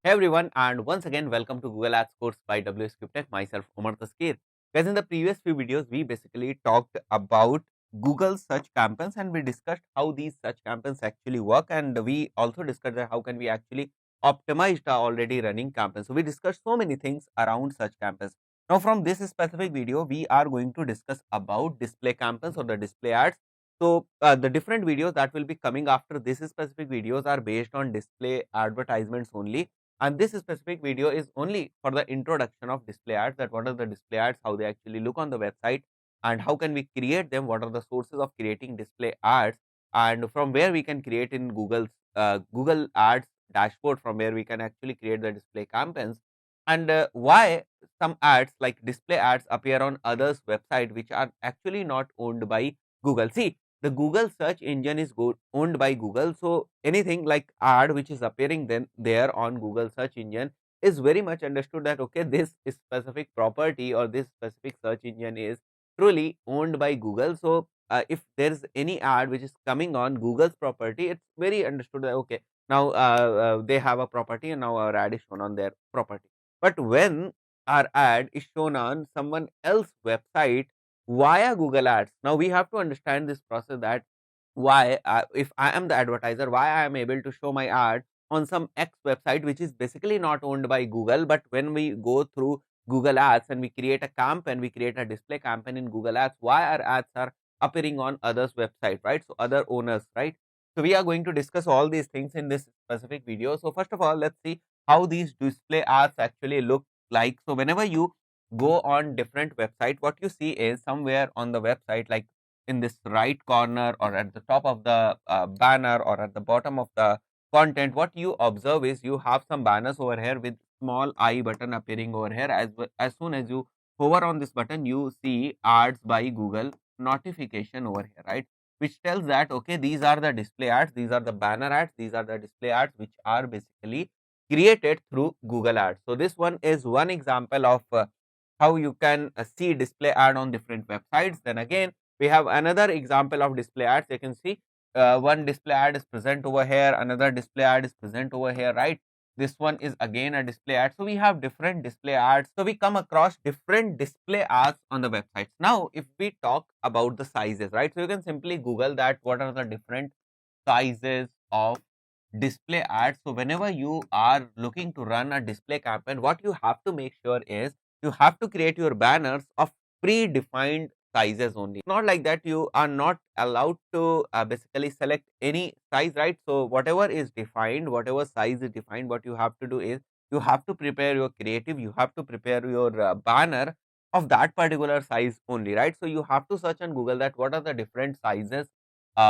Hey everyone, and once again, welcome to Google Ads course by WS Tech. Myself, Umar Taskir. Guys, in the previous few videos, we basically talked about Google search campaigns and we discussed how these search campaigns actually work. And we also discussed that how can we actually optimize the already running campaigns. So, we discussed so many things around such campaigns. Now, from this specific video, we are going to discuss about display campaigns or the display ads. So, the different videos that will be coming after this specific videos are based on display advertisements only, and this specific video is only for the introduction of display ads, that what are the display ads, how they actually look on the website, and how can we create them, what are the sources of creating display ads, and from where we can create in Google Ads dashboard, from where we can actually create the display campaigns, and why some ads like display ads appear on others website which are actually not owned by Google. See, the Google search engine is owned by Google. So anything like ad which is appearing then there on Google search engine is very much understood that okay, this specific property or this specific search engine is truly owned by Google. So if there is any ad which is coming on Google's property, it's very understood that okay, now they have a property and now our ad is shown on their property. But when our ad is shown on someone else's website via Google Ads. Now we have to understand this process, that why if I am the advertiser, why I am able to show my ad on some X website which is basically not owned by Google, but when we go through Google Ads and we create a campaign, we create a display campaign in Google Ads, why our ads are appearing on others website, right? So other owners, right? So we are going to discuss all these things in this specific video. So first of all, let's see how these display ads actually look like. So whenever you go on different website, what you see is somewhere on the website, like in this right corner or at the top of the banner or at the bottom of the content, what you observe is you have some banners over here with small I button appearing over here. As soon as you hover on this button, you see ads by Google notification over here, right? Which tells that okay, these are the display ads, these are the banner ads, these are the display ads which are basically created through Google Ads. So this one is one example of how you can see display ad on different websites. Then again, we have another example of display ads. You can see one display ad is present over here, another display ad is present over here, right? This one is again a display ad. So we have different display ads. So we come across different display ads on the websites. Now, if we talk about the sizes, right? So you can simply Google that what are the different sizes of display ads. So whenever you are looking to run a display campaign, what you have to make sure is you have to create your banners of predefined sizes only. Not like that you are not allowed to basically select any size, right? So whatever is defined, whatever size is defined, what you have to do is you have to prepare your creative, you have to prepare your banner of that particular size only, right? So you have to search on Google that what are the different sizes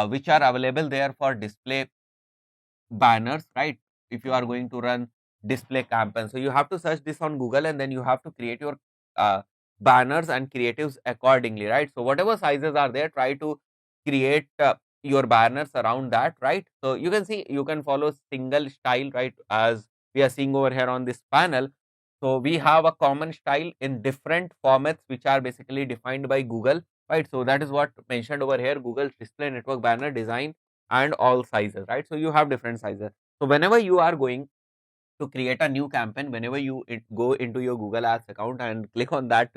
which are available there for display banners, right? If you are going to run display campaign, so you have to search this on Google and then you have to create your uh, banners and creatives accordingly, right? So whatever sizes are there, try to create your banners around that, right? So you can see you can follow single style, right? As we are seeing over here on this panel, so we have a common style in different formats which are basically defined by Google, right? So that is what mentioned over here: Google display network banner design and all sizes, right? So you have different sizes. So whenever you are going to create a new campaign, whenever you go into your Google Ads account and click on that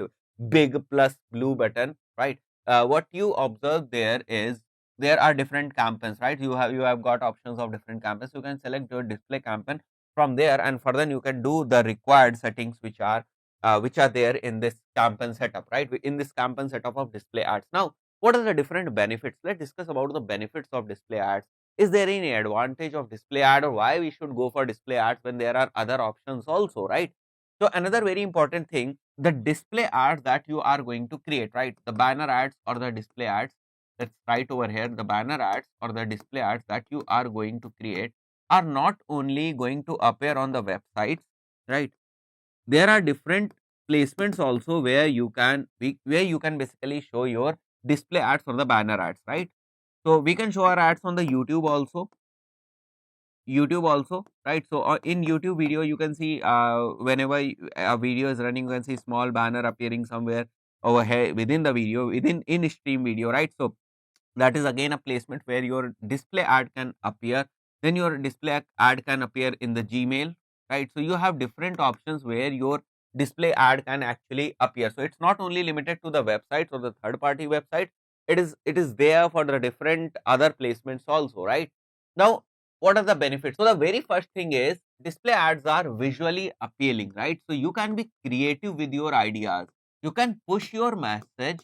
big plus blue button, right? What you observe there is there are different campaigns, right? You have got options of different campaigns. You can select your display campaign from there, and further you can do the required settings which are there in this campaign setup, right? In this campaign setup of display ads. Now, what are the different benefits? Let's discuss about the benefits of display ads. Is there any advantage of display ad, or why we should go for display ads when there are other options also, right? So another very important thing, the display ads that you are going to create, right? The banner ads or the display ads, that's right over here, the banner ads or the display ads that you are going to create are not only going to appear on the websites, right? There are different placements also where where you can basically show your display ads or the banner ads, right? So we can show our ads on the YouTube also, right? So in YouTube video, you can see whenever a video is running, you can see small banner appearing somewhere over here within the video, within in stream video, right? So that is again a placement where your display ad can appear. Then your display ad can appear in the Gmail, right? So you have different options where your display ad can actually appear. So it's not only limited to the websites or the third party website, it is there for the different other placements also, right? Now, what are the benefits? So the very first thing is display ads are visually appealing, right? So you can be creative with your ideas. You can push your message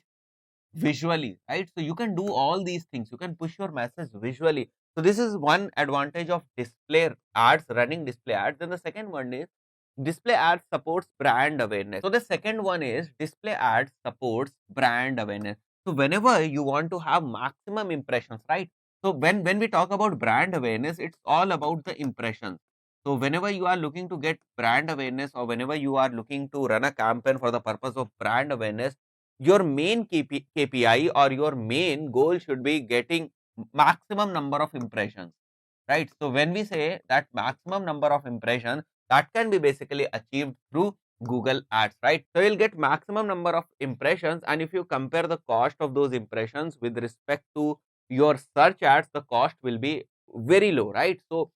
visually, right? So you can do all these things. You can push your message visually. So this is one advantage of display ads, running display ads. Then the second one is display ads supports brand awareness. So the second one is display ads supports brand awareness. So whenever you want to have maximum impressions, right? So when we talk about brand awareness, it's all about the impressions. So whenever you are looking to get brand awareness, or whenever you are looking to run a campaign for the purpose of brand awareness, your main KPI or your main goal should be getting maximum number of impressions, right? So when we say that maximum number of impressions, that can be basically achieved through Google Ads, right? So you'll get maximum number of impressions, and if you compare the cost of those impressions with respect to your search ads, the cost will be very low, right? So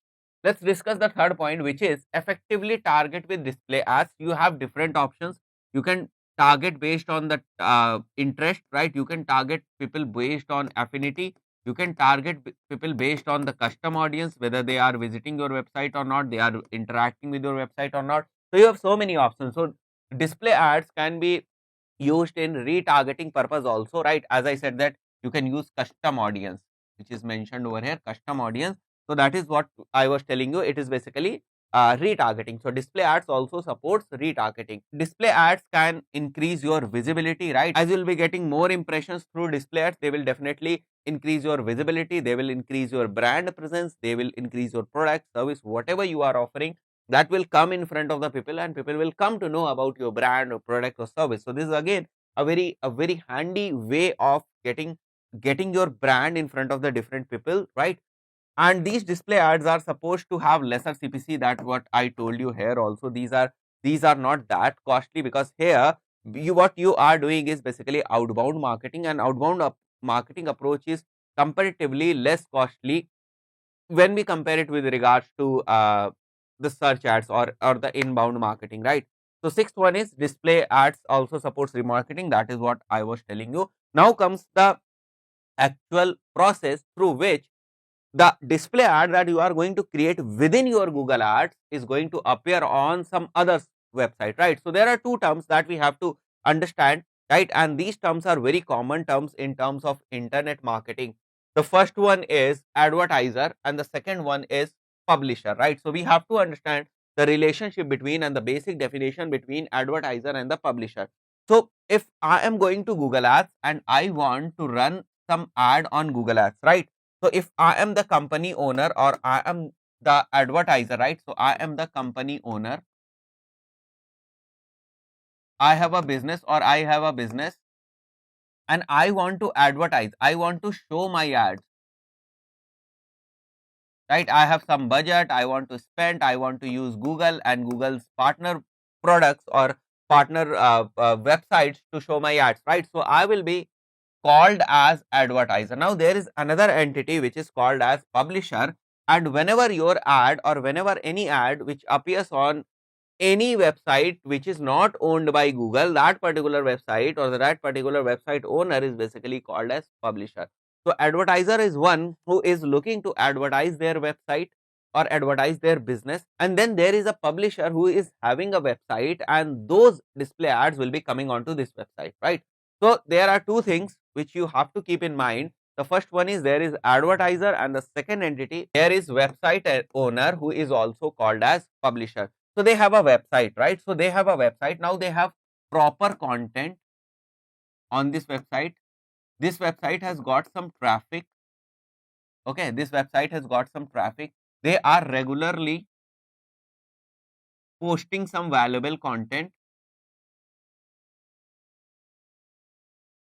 let's discuss the third point, which is effectively target with display ads. You have different options. You can target based on the interest, right? You can target people based on affinity. You can target people based on the custom audience, whether they are visiting your website or not, they are interacting with your website or not. So you have so many options. So display ads can be used in retargeting purpose also, right? As I said that you can use custom audience, which is mentioned over here, custom audience. So that is what I was telling you. It is basically retargeting. So display ads also supports retargeting. Display ads can increase your visibility, right? As you'll be getting more impressions through display ads, they will definitely increase your visibility. They will increase your brand presence. They will increase your product, service, whatever you are offering, that will come in front of the people, and people will come to know about your brand or product or service. So this is again a very handy way of getting your brand in front of the different people, right? And these display ads are supposed to have lesser CPC. That what I told you here also. These are not that costly, because here what you are doing is basically outbound marketing, and outbound marketing approach is comparatively less costly when we compare it with regards to the search ads or the inbound marketing, right? So sixth one is display ads also supports remarketing. That is what I was telling you. Now comes the actual process through which the display ad that you are going to create within your Google Ads is going to appear on some other website, right? So there are two terms that we have to understand, right? And these terms are very common terms in terms of internet marketing. The first one is advertiser and the second one is publisher, right? So we have to understand the relationship between and the basic definition between advertiser and the publisher. So if I am going to Google Ads and I want to run some ad on Google Ads, right? So if I am the company owner or I am the advertiser, right? So I am the company owner. I have a business or I have a business and I want to advertise. I want to show my ads, right? I have some budget. I want to spend. I want to use Google and Google's partner products or partner websites to show my ads, right? So I will be called as advertiser. Now there is another entity which is called as publisher, and whenever your ad or whenever any ad which appears on any website which is not owned by Google, that particular website or that particular website owner is basically called as publisher. So advertiser is one who is looking to advertise their website or advertise their business, and then there is a publisher who is having a website and those display ads will be coming onto this website, right? So there are two things which you have to keep in mind. The first one is there is advertiser, and the second entity there is website owner who is also called as publisher. So they have a website, right? So they have a website. Now they have proper content on this website. This website has got some traffic. Okay, this website has got some traffic. They are regularly posting some valuable content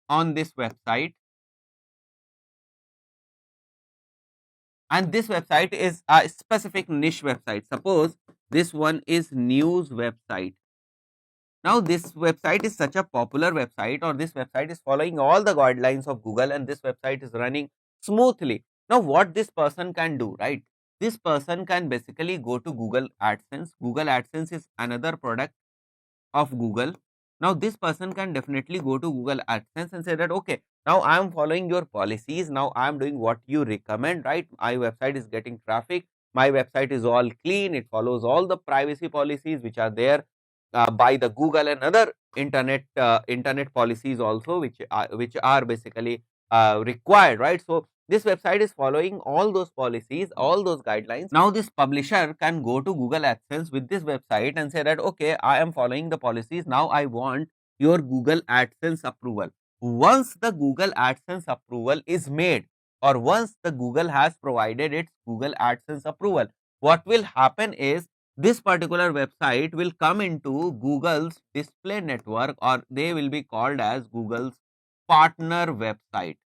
on this website. And this website is a specific niche website. Suppose this one is news website. Now this website is such a popular website, or this website is following all the guidelines of Google, and this website is running smoothly. Now what this person can do, right? this person can basically go to Google AdSense. Google AdSense is another product of Google. Now this person can definitely go to Google AdSense and say that, okay, now I am following your policies, now I am doing what you recommend, right? My website is getting traffic, my website is all clean, it follows all the privacy policies which are there by the Google and other internet policies also, which are basically required, right? So this website is following all those policies, all those guidelines. Now this publisher can go to Google AdSense with this website and say that, okay, I am following the policies, now I want your Google AdSense approval. Once the Google AdSense approval is made, or once the Google has provided its Google AdSense approval, what will happen is this particular website will come into Google's display network, or they will be called as Google's partner website,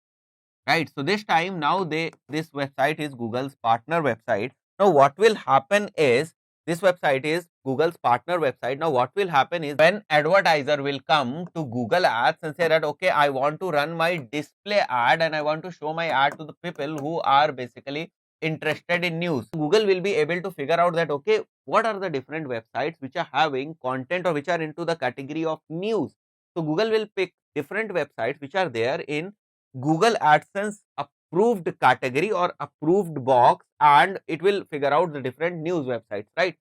right? So this time now this website is Google's partner website. Now what will happen is, this website is Google's partner website. Now what will happen is, when advertiser will come to Google Ads and say that, okay, I want to run my display ad and I want to show my ad to the people who are basically interested in news, Google will be able to figure out that, okay, what are the different websites which are having content or which are into the category of news. So Google will pick different websites which are there in Google AdSense approved category or approved box, and it will figure out the different news websites, right?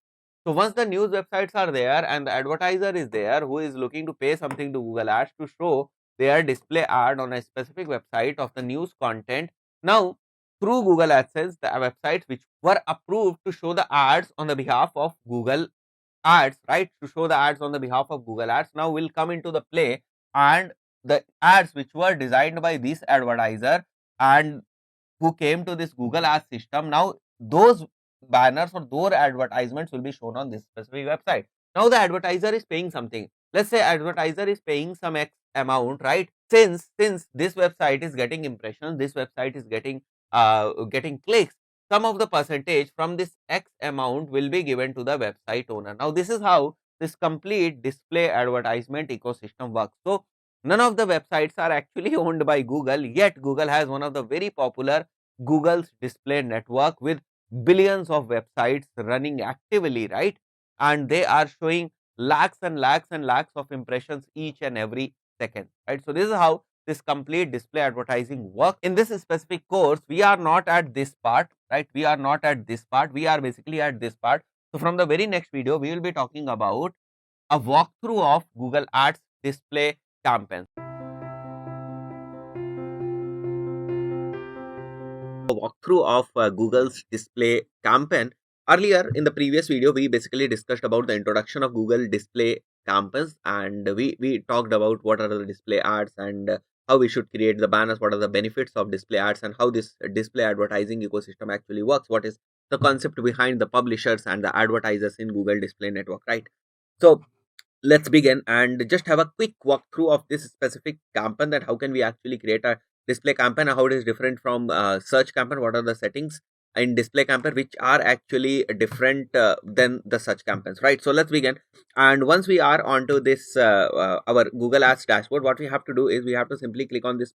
So once the news websites are there and the advertiser is there who is looking to pay something to Google Ads to show their display ad on a specific website of the news content, now through Google AdSense, the websites which were approved to show the ads on the behalf of Google Ads, right, to show the ads on the behalf of Google Ads, now will come into the play, and the ads which were designed by this advertiser and who came to this Google Ads system, now those banners or those advertisements will be shown on this specific website. Now the advertiser is paying something. Let's say advertiser is paying some X amount, right? Since this website is getting impressions, this website is getting clicks, some of the percentage from this X amount will be given to the website owner. Now this is how this complete display advertisement ecosystem works. So none of the websites are actually owned by Google, yet Google has one of the very popular Google's display network with billions of websites running actively, right? And they are showing lakhs and lakhs and lakhs of impressions each and every second, right? So this is how this complete display advertising work. In this specific course, we are not at this part, right? We are not at this part, we are basically at this part. So from the very next video, we will be talking about a walkthrough of Google Ads display campaigns. A walkthrough of Google's display campaign. Earlier in the previous video, we basically discussed about the introduction of Google display campaigns, and we talked about what are the display ads and how we should create the banners, what are the benefits of display ads, and how this display advertising ecosystem actually works, what is the concept behind the publishers and the advertisers in Google display network, right? So let's begin and just have a quick walkthrough of this specific campaign, that how can we actually create a display campaign, how it is different from search campaign, what are the settings in display campaign which are actually different than the search campaigns, right? So let's begin. And once we are onto this our Google Ads dashboard, what we have to do is we have to simply click on this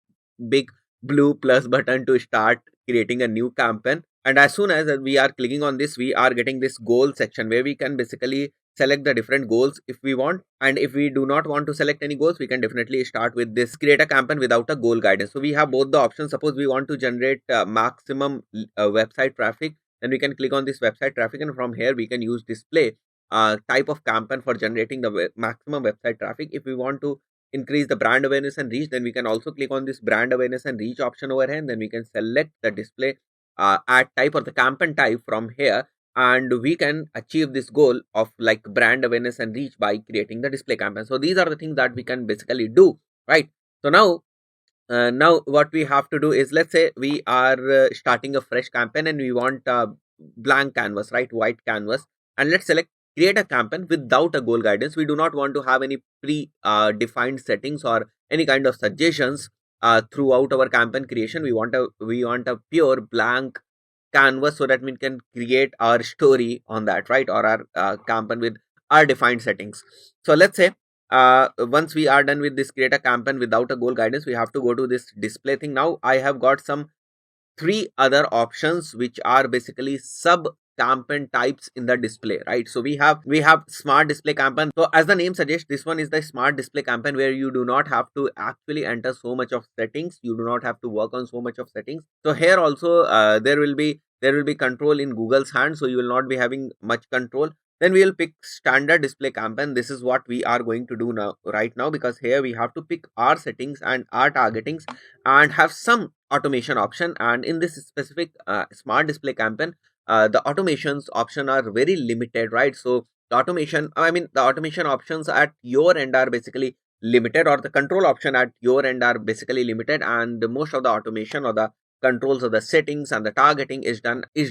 big blue plus button to start creating a new campaign. And as soon as we are clicking on this, we are getting this goal section where we can basically select the different goals if we want, and if we do not want to select any goals, we can definitely start with this create a campaign without a goal guidance. So we have both the options. Suppose we want to generate maximum website traffic, then we can click on this website traffic, and from here we can use display type of campaign for generating the maximum website traffic. If we want to increase the brand awareness and reach, then we can also click on this brand awareness and reach option over here, and then we can select the display ad type or the campaign type from here, and we can achieve this goal of like brand awareness and reach by creating the display campaign. So these are the things that we can basically do, right? So now what we have to do is, let's say we are starting a fresh campaign and we want a blank canvas, right, white canvas, and let's select create a campaign without a goal guidance. We do not want to have any pre defined settings or any kind of suggestions throughout our campaign creation. We want a pure blank canvas so that we can create our story on that, right, or our campaign with our defined settings. So let's say once we are done with this create a campaign without a goal guidance, we have to go to this display thing. Now I have got some three other options which are basically sub campaign types in the display, right? So we have smart display campaign. So as the name suggests, this one is the smart display campaign, where you do not have to actually enter so much of settings, you do not have to work on so much of settings. So here also there will be control in Google's hand, so you will not be having much control. Then we will pick standard display campaign. This is what we are going to do now, right now, because here we have to pick our settings and our targetings and have some automation option. And in this specific smart display campaign, the automations option are very limited, right? So the automation options at your end are basically limited, or the control option at your end are basically limited, and most of the automation or the controls of the settings and the targeting is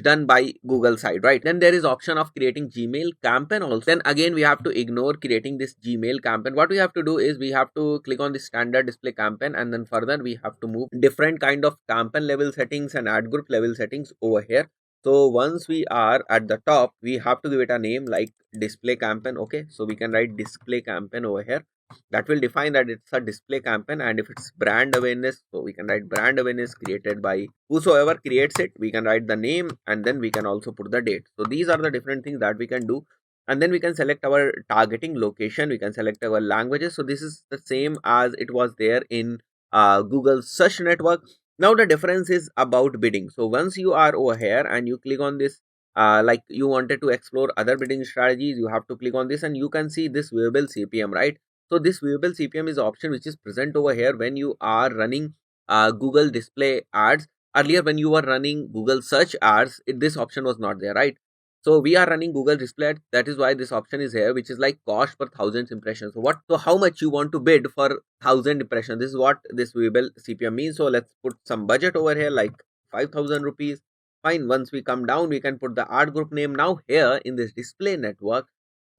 done by Google side, right? Then there is option of creating Gmail campaign also. Then again we have to ignore creating this Gmail campaign. What we have to do is we have to click on the standard display campaign, and then further we have to move different kind of campaign level settings and ad group level settings over here. So once we are at the top, we have to give it a name like display campaign. Okay, so we can write display campaign over here. That will define that it's a display campaign. And if it's brand awareness, so we can write brand awareness created by whosoever creates it. We can write the name, and then we can also put the date. So these are the different things that we can do. And then we can select our targeting location, we can select our languages. So this is the same as it was there in Google search network. Now the difference is about bidding. So once you are over here and you click on this, like you wanted to explore other bidding strategies, you have to click on this, and you can see this viewable CPM, right? So this viewable CPM is option which is present over here when you are running Google display ads. Earlier when you were running Google search ads, this option was not there, right? So we are running Google display ads, that is why this option is here, which is like cost per thousand impressions. So how much you want to bid for 1,000 impressions? This is what this viewable CPM means. So let's put some budget over here like 5,000 rupees. Fine. Once we come down, we can put the ad group name. Now here in this display network,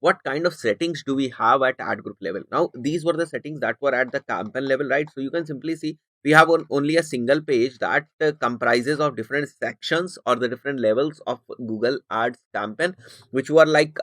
what kind of settings do we have at ad group level? Now these were the settings that were at the campaign level, right? So you can simply see we have only a single page that comprises of different sections or the different levels of Google ads campaign, which were like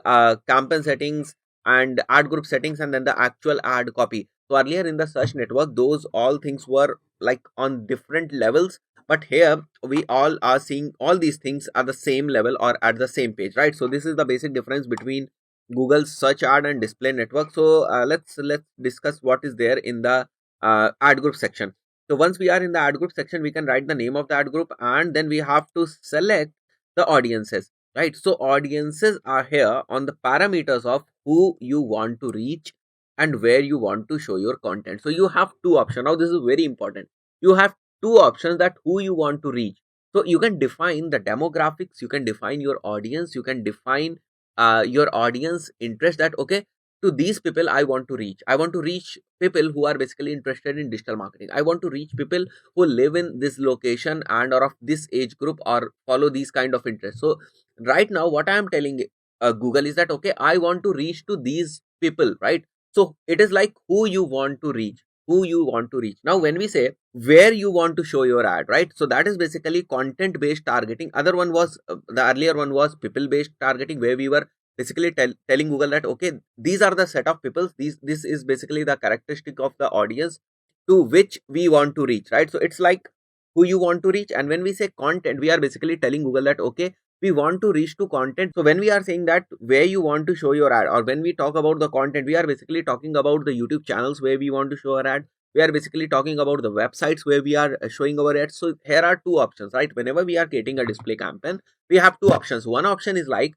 campaign settings and ad group settings, and then the actual ad copy. So earlier in the search network, those all things were like on different levels, but here we all are seeing all these things at the same level or at the same page, right? So this is the basic difference between Google search ad and display network. So let's discuss what is there in the ad group section. So once we are in the ad group section, we can write the name of the ad group, and then we have to select the audiences, right? So audiences are here on the parameters of who you want to reach and where you want to show your content. So you have two options. Now this is very important. You have two options, that who you want to reach. So you can define the demographics, you can define your audience, you can define your audience interest, that okay, to these people I want to reach. I want to reach people who are basically interested in digital marketing. I want to reach people who live in this location and are of this age group or follow these kind of interests. So right now what I am telling Google is that okay, I want to reach to these people, right? So it is like who you want to reach, who you want to reach. Now when we say where you want to show your ad, right? So that is basically content based targeting. Other one was the earlier one was people based targeting, where we were basically telling Google that okay, these are the set of people, this is basically the characteristic of the audience to which we want to reach, right? So it's like who you want to reach. And when we say content, we are basically telling Google that okay, we want to reach to content. So when we are saying that where you want to show your ad, or when we talk about the content, we are basically talking about the YouTube channels where we want to show our ad. We are basically talking about the websites where we are showing our ads. So here are two options, right? Whenever we are creating a display campaign, we have two options. One option is like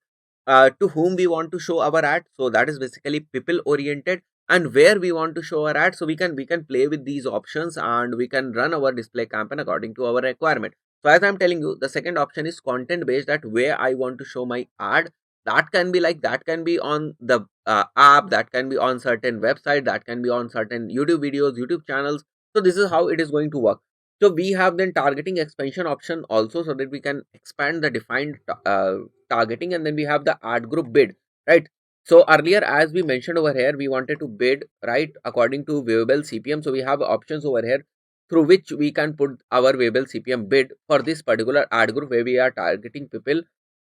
to whom we want to show our ad, so that is basically people oriented, and where we want to show our ad. So we can play with these options, and we can run our display campaign according to our requirement. So as I'm telling you, the second option is content based, that where I want to show my ad. That can be like, that can be on the app, that can be on certain website, that can be on certain YouTube videos, YouTube channels. So this is how it is going to work. So we have then targeting expansion option also, so that we can expand the defined targeting. And then we have the ad group bid, right? So earlier, as we mentioned over here, we wanted to bid, right, according to viewable CPM. So we have options over here through which we can put our viewable CPM bid for this particular ad group, where we are targeting people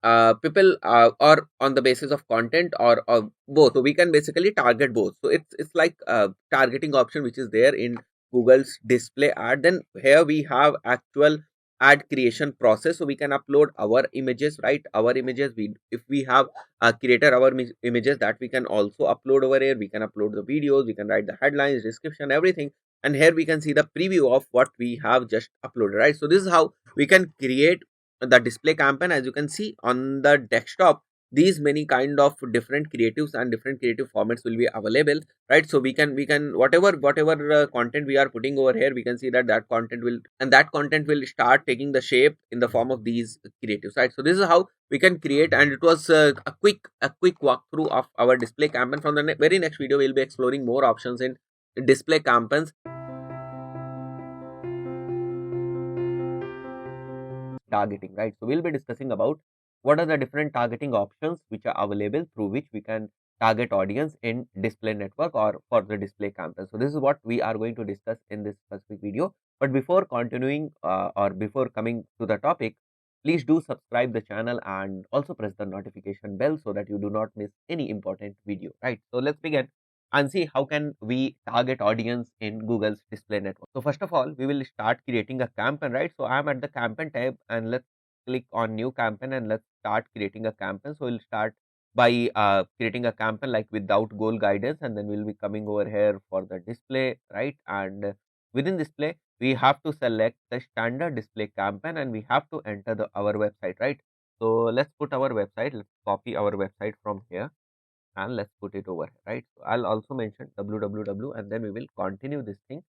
or on the basis of content, or both. So we can basically target both. So it's like a targeting option which is there in Google's display ad. Then here we have actual ad creation process. So we can upload our images, right? Our images, we if we have created our images, that we can also upload over here. We can upload the videos, we can write the headlines, description, everything. And here we can see the preview of what we have just uploaded, right? So this is how we can create the display campaign. As you can see on the desktop, these many kind of different creatives and different creative formats will be available, right? So we can whatever content we are putting over here, we can see that that content will start taking the shape in the form of these creatives, right? So this is how we can create. And it was a quick walkthrough of our display campaign. From the very next video, we'll be exploring more options in display campaigns, targeting, right? So we'll be discussing about what are the different targeting options which are available through which we can target audience in display network or for the display campaign. So this is what we are going to discuss in this specific video. But before continuing or before coming to the topic, please do subscribe the channel and also press the notification bell so that you do not miss any important video, right? So let's begin and see how can we target audience in Google's display network. So first of all, we will start creating a campaign, right? So I'm at the campaign tab and let's click on new campaign and let's start creating a campaign. So we'll start by creating a campaign like without goal guidance, and then we'll be coming over here for the display, right? And within display, we have to select the standard display campaign and we have to enter our website, right? So let's put our website, let's copy our website from here and let's put it over here, right? So I'll also mention www and then we will continue this thing.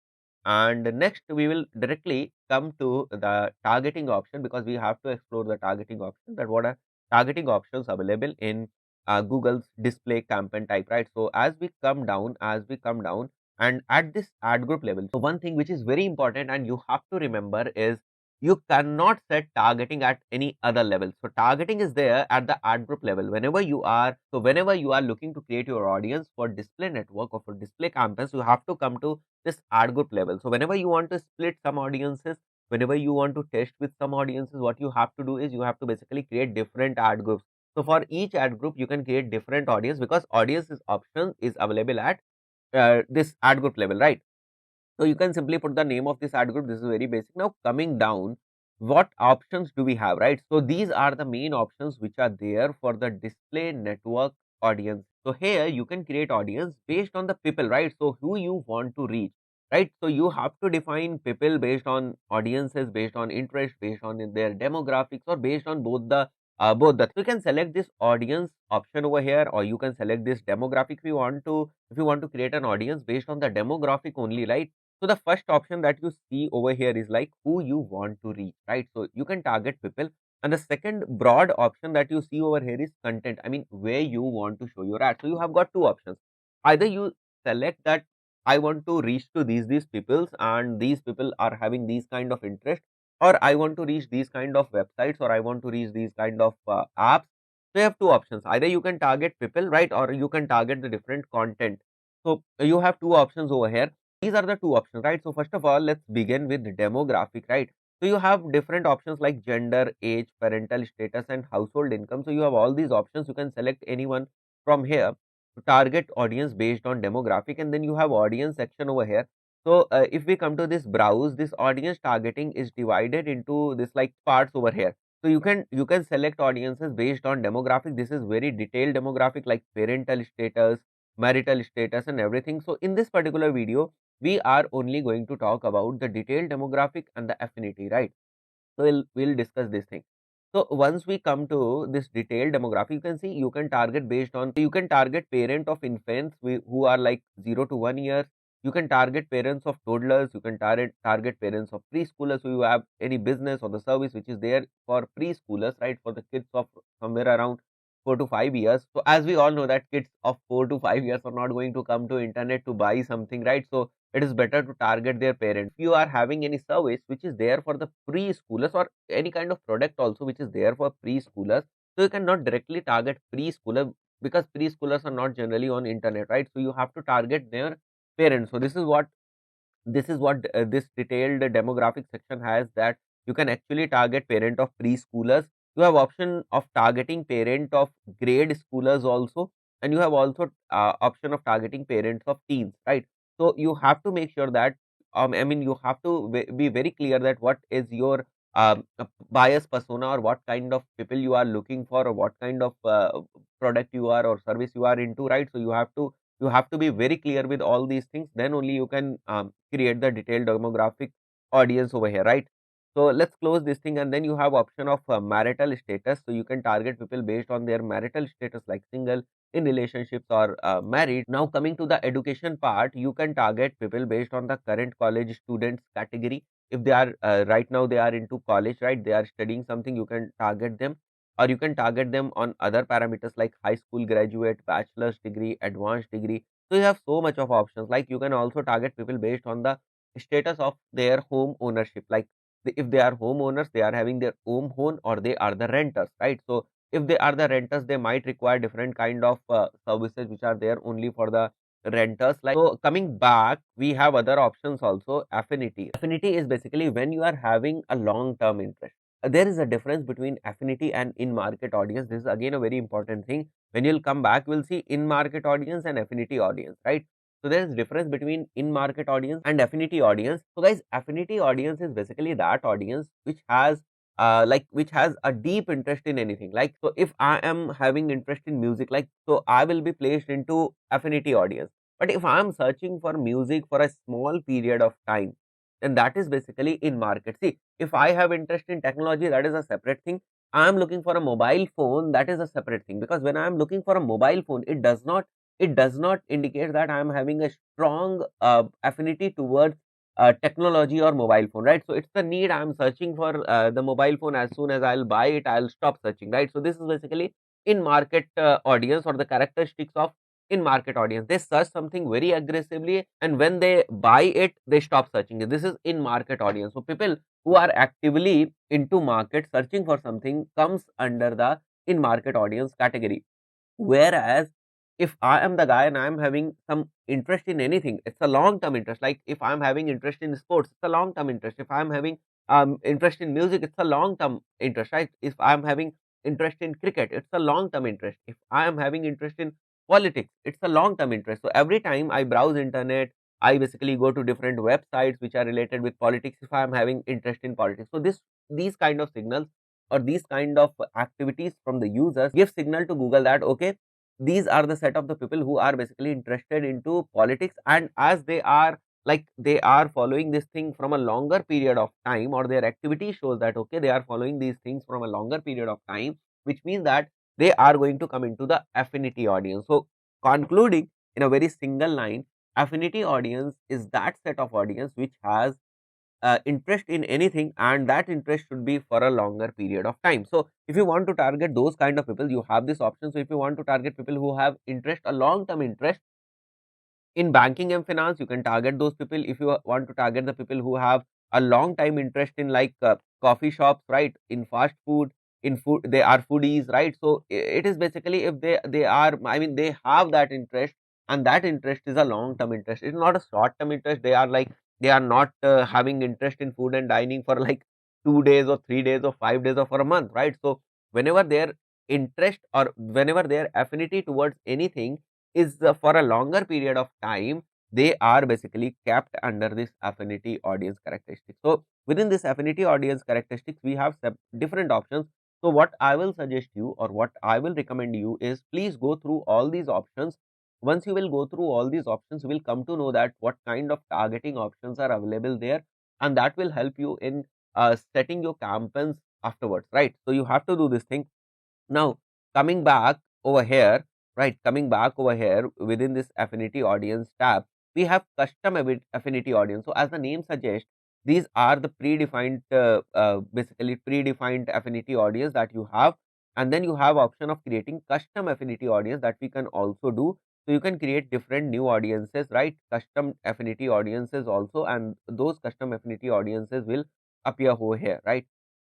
And next we will directly come to the targeting option, because we have to explore the targeting option, that what are targeting options available in Google's display campaign type, right? So as we come down and at this ad group level, so one thing which is very important and you have to remember is you cannot set targeting at any other level. So targeting is there at the ad group level. Whenever you are looking to create your audience for display network or for display campaigns, you have to come to this ad group level. So whenever you want to split some audiences, whenever you want to test with some audiences, what you have to do is you have to basically create different ad groups. So for each ad group, you can create different audience, because audience is option is available at this ad group level, right? So you can simply put the name of this ad group. This is very basic. Now coming down, what options do we have, right? So these are the main options which are there for the display network audience. So here you can create audience based on the people, right? So who you want to reach, right? So you have to define people based on audiences, based on interest, based on their demographics, or based on both the. So you can select this audience option over here, or you can select this demographic if you want to create an audience based on the demographic only, right? So the first option that you see over here is like who you want to reach, right? So you can target people. And the second broad option that you see over here is content. I mean, where you want to show your ad. So you have got two options. Either you select that I want to reach to these peoples and these people are having these kind of interest, or I want to reach these kind of websites, or I want to reach these kind of apps. So you have two options. Either you can target people, right, or you can target the different content. So you have two options over here. These are the two options, right? So first of all, let's begin with demographic, right? So you have different options like gender, age, parental status, and household income. So you have all these options. You can select anyone from here to target audience based on demographic, and then you have audience section over here. So if we come to this browse, this audience targeting is divided into this like parts over here. So you can select audiences based on demographic. This is very detailed demographic like parental status, marital status, and everything. So in this particular video, we are only going to talk about the detailed demographic and the affinity, right? So we'll discuss this thing. So once we come to this detailed demographic, you can see you can target based on, you can target parent of infants who are like 0 to 1 year. You can target parents of toddlers. You can target parents of preschoolers. So you have any business or the service which is there for preschoolers, right? For the kids of somewhere around 4 to 5 years. So as we all know that kids of 4 to 5 years are not going to come to internet to buy something, right? So it is better to target their parents. If you are having any service which is there for the preschoolers, or any kind of product also which is there for preschoolers, so you cannot directly target preschooler, because preschoolers are not generally on internet, right? So you have to target their parents. So this is what this detailed demographic section has, that you can actually target parent of preschoolers. You have option of targeting parent of grade schoolers also, and you have also option of targeting parents of teens, right? So you have to make sure that I mean, you have to be very clear that what is your a bias persona, or what kind of people you are looking for, or what kind of product you are or service you are into, right? So you have to be very clear with all these things, then only you can create the detailed demographic audience over here, right? So let's close this thing, and then you have option of marital status. So you can target people based on their marital status, like single, in relationships, or married. Now coming to the education part, you can target people based on the current college students category. If they are right now they are into college, right, they are studying something, you can target them. Or you can target them on other parameters like high school graduate, bachelor's degree, advanced degree. So you have so much of options. Like you can also target people based on the status of their home ownership, like if they are homeowners, they are having their own home, or they are the renters, right? So if they are the renters, they might require different kind of services which are there only for the renters. Like, so coming back, we have other options also. Affinity. Affinity is basically when you are having a long term interest. There is a difference between affinity and in market audience. This is again a very important thing. When you'll come back, we'll see in market audience and affinity audience, right? So there is difference between in market audience and affinity audience. So guys, affinity audience is basically that audience which has which has a deep interest in anything. Like, so if I am having interest in music, like, so I will be placed into affinity audience. But if I am searching for music for a small period of time, then that is basically in market. See, if I have interest in technology, that is a separate thing. I am looking for a mobile phone, that is a separate thing. Because when I am looking for a mobile phone, it does not indicate that I am having a strong affinity towards technology or mobile phone, right? So it's the need. I'm searching for the mobile phone. As soon as I'll buy it, I'll stop searching, right? So this is basically in market audience, or the characteristics of in market audience. They search something very aggressively, and when they buy it, they stop searching it. This is in market audience. So people who are actively into market searching for something comes under the in market audience category. Whereas if I am the guy and I am having some interest in anything, it's a long term interest. Like if I'm having interest in sports, it's a long term interest. If I'm having interest in music, it's a long term interest, right? If I'm having interest in cricket, it's a long term interest. If I am having interest in politics, it's a long term interest. So every time I browse internet, I basically go to different websites which are related with politics if I am having interest in politics. So these kind of signals, or these kind of activities from the users, give signal to Google that okay, these are the set of the people who are basically interested into politics. And as they are, like, they are following this thing from a longer period of time, or their activity shows that okay, they are following these things from a longer period of time, which means that they are going to come into the affinity audience. So concluding in a very single line, affinity audience is that set of audience which has interest in anything, and that interest should be for a longer period of time. So if you want to target those kind of people, you have this option. So if you want to target people who have interest, a long term interest in banking and finance, you can target those people. If you want to target the people who have a long time interest in, like, coffee shops, right, in fast food, in food, they are foodies, right? So it is basically, if they are, I mean, they have that interest, and that interest is a long term interest. It's not a short term interest. They are like, they are not having interest in food and dining for like 2 days or 3 days or 5 days or for a month, right? So whenever their interest, or whenever their affinity towards anything is for a longer period of time, they are basically kept under this affinity audience characteristic. So within this affinity audience characteristics, we have different options. So what I will suggest you, or what I will recommend you, is please go through all these options. Once you will go through all these options, you will come to know that what kind of targeting options are available there, and that will help you in setting your campaigns afterwards, right? So you have to do this thing. Now, coming back over here, right, coming back over here within this affinity audience tab, we have custom affinity audience. So as the name suggests, these are the predefined, basically predefined affinity audience that you have. And then you have option of creating custom affinity audience that we can also do. So you can create different new audiences, right? Custom affinity audiences also, and those custom affinity audiences will appear over here, right?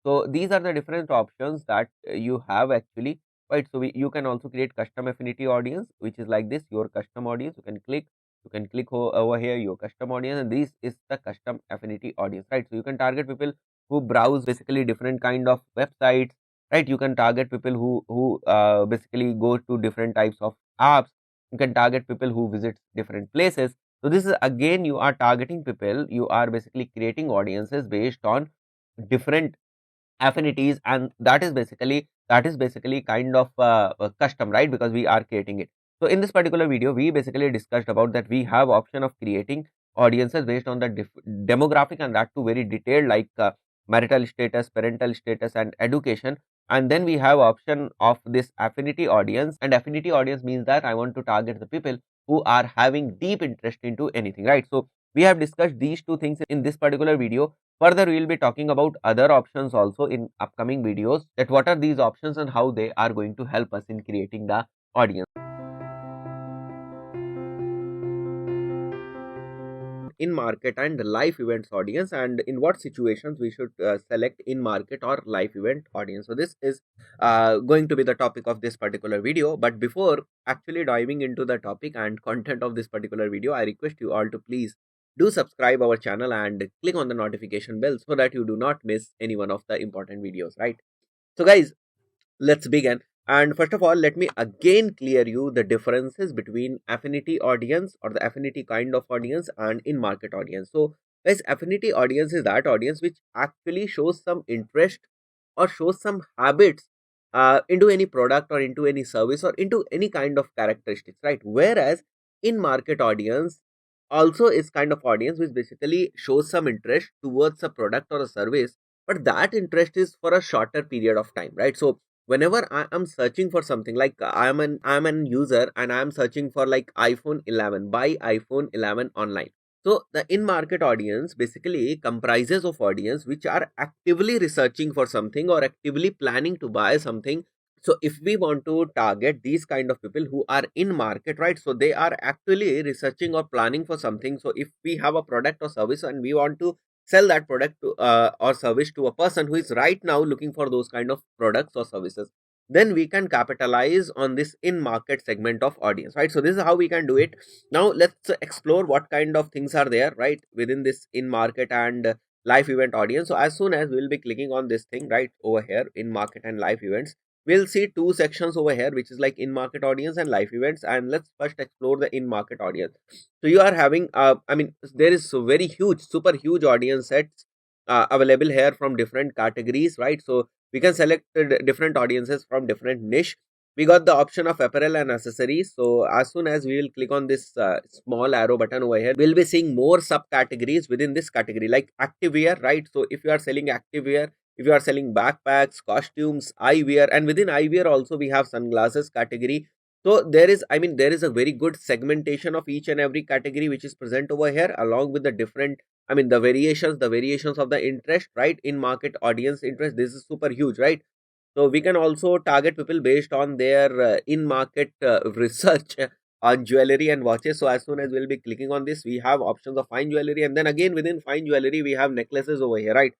So these are the different options that you have actually, right? So you can also create custom affinity audience, which is like this, your custom audience. You can click over here, your custom audience, and this is the custom affinity audience, right? So you can target people who browse basically different kind of websites, right? You can target people who basically go to different types of apps. You can target people who visit different places. So this is again, you are targeting people, you are basically creating audiences based on different affinities, and that is basically kind of custom, right? Because we are creating it. So in this particular video we basically discussed about that we have option of creating audiences based on the demographic, and that too very detailed, like marital status, parental status, and education. And then we have option of this affinity audience, and affinity audience means that I want to target the people who are having deep interest into anything, right? So we have discussed these two things in this particular video. Further, we will be talking about other options also in upcoming videos, that what are these options and how they are going to help us in creating the audience. In market and live events audience, and in what situations we should select in market or live event audience. So this is going to be the topic of this particular video. But before actually diving into the topic and content of this particular video, I request you all to please do subscribe our channel and click on the notification bell so that you do not miss any one of the important videos, right? So guys, let's begin. And first of all, let me again clear you the differences between affinity audience or the affinity kind of audience and in market audience. So guys, affinity audience is that audience which actually shows some interest or shows some habits into any product or into any service or into any kind of characteristics, right? Whereas in market audience also is kind of audience which basically shows some interest towards a product or a service, but that interest is for a shorter period of time, right? So whenever I am searching for something, like I'm an user and I'm searching for like iPhone 11, buy iPhone 11 online. So the in market audience basically comprises of audience which are actively researching for something or actively planning to buy something. So if we want to target these kind of people who are in market, right, so they are actually researching or planning for something. So if we have a product or service and we want to sell that product to or service to a person who is right now looking for those kind of products or services, then we can capitalize on this in market segment of audience, right? So this is how we can do it. Now let's explore what kind of things are there, right, within this in market and live event audience. So as soon as we'll be clicking on this thing right over here, in market and live events, we'll see two sections over here, which is like in market audience and live events. And let's first explore the in market audience. So you are having I mean, there is so very huge, super huge audience sets available here from different categories, right? So we can select different audiences from different niche. We got the option of apparel and accessories. So as soon as we will click on this small arrow button over here, we'll be seeing more subcategories within this category, like activewear, right? So if you are selling activewear, if you are selling backpacks, costumes, eyewear, and within eyewear also we have sunglasses category. So there is, I mean, there is a very good segmentation of each and every category which is present over here, along with the different, I mean, the variations of the interest, right? In market audience interest, this is super huge, right? So we can also target people based on their in market research on jewelry and watches. So as soon as we'll be clicking on this, we have options of fine jewelry, and then again within fine jewelry we have necklaces over here, right?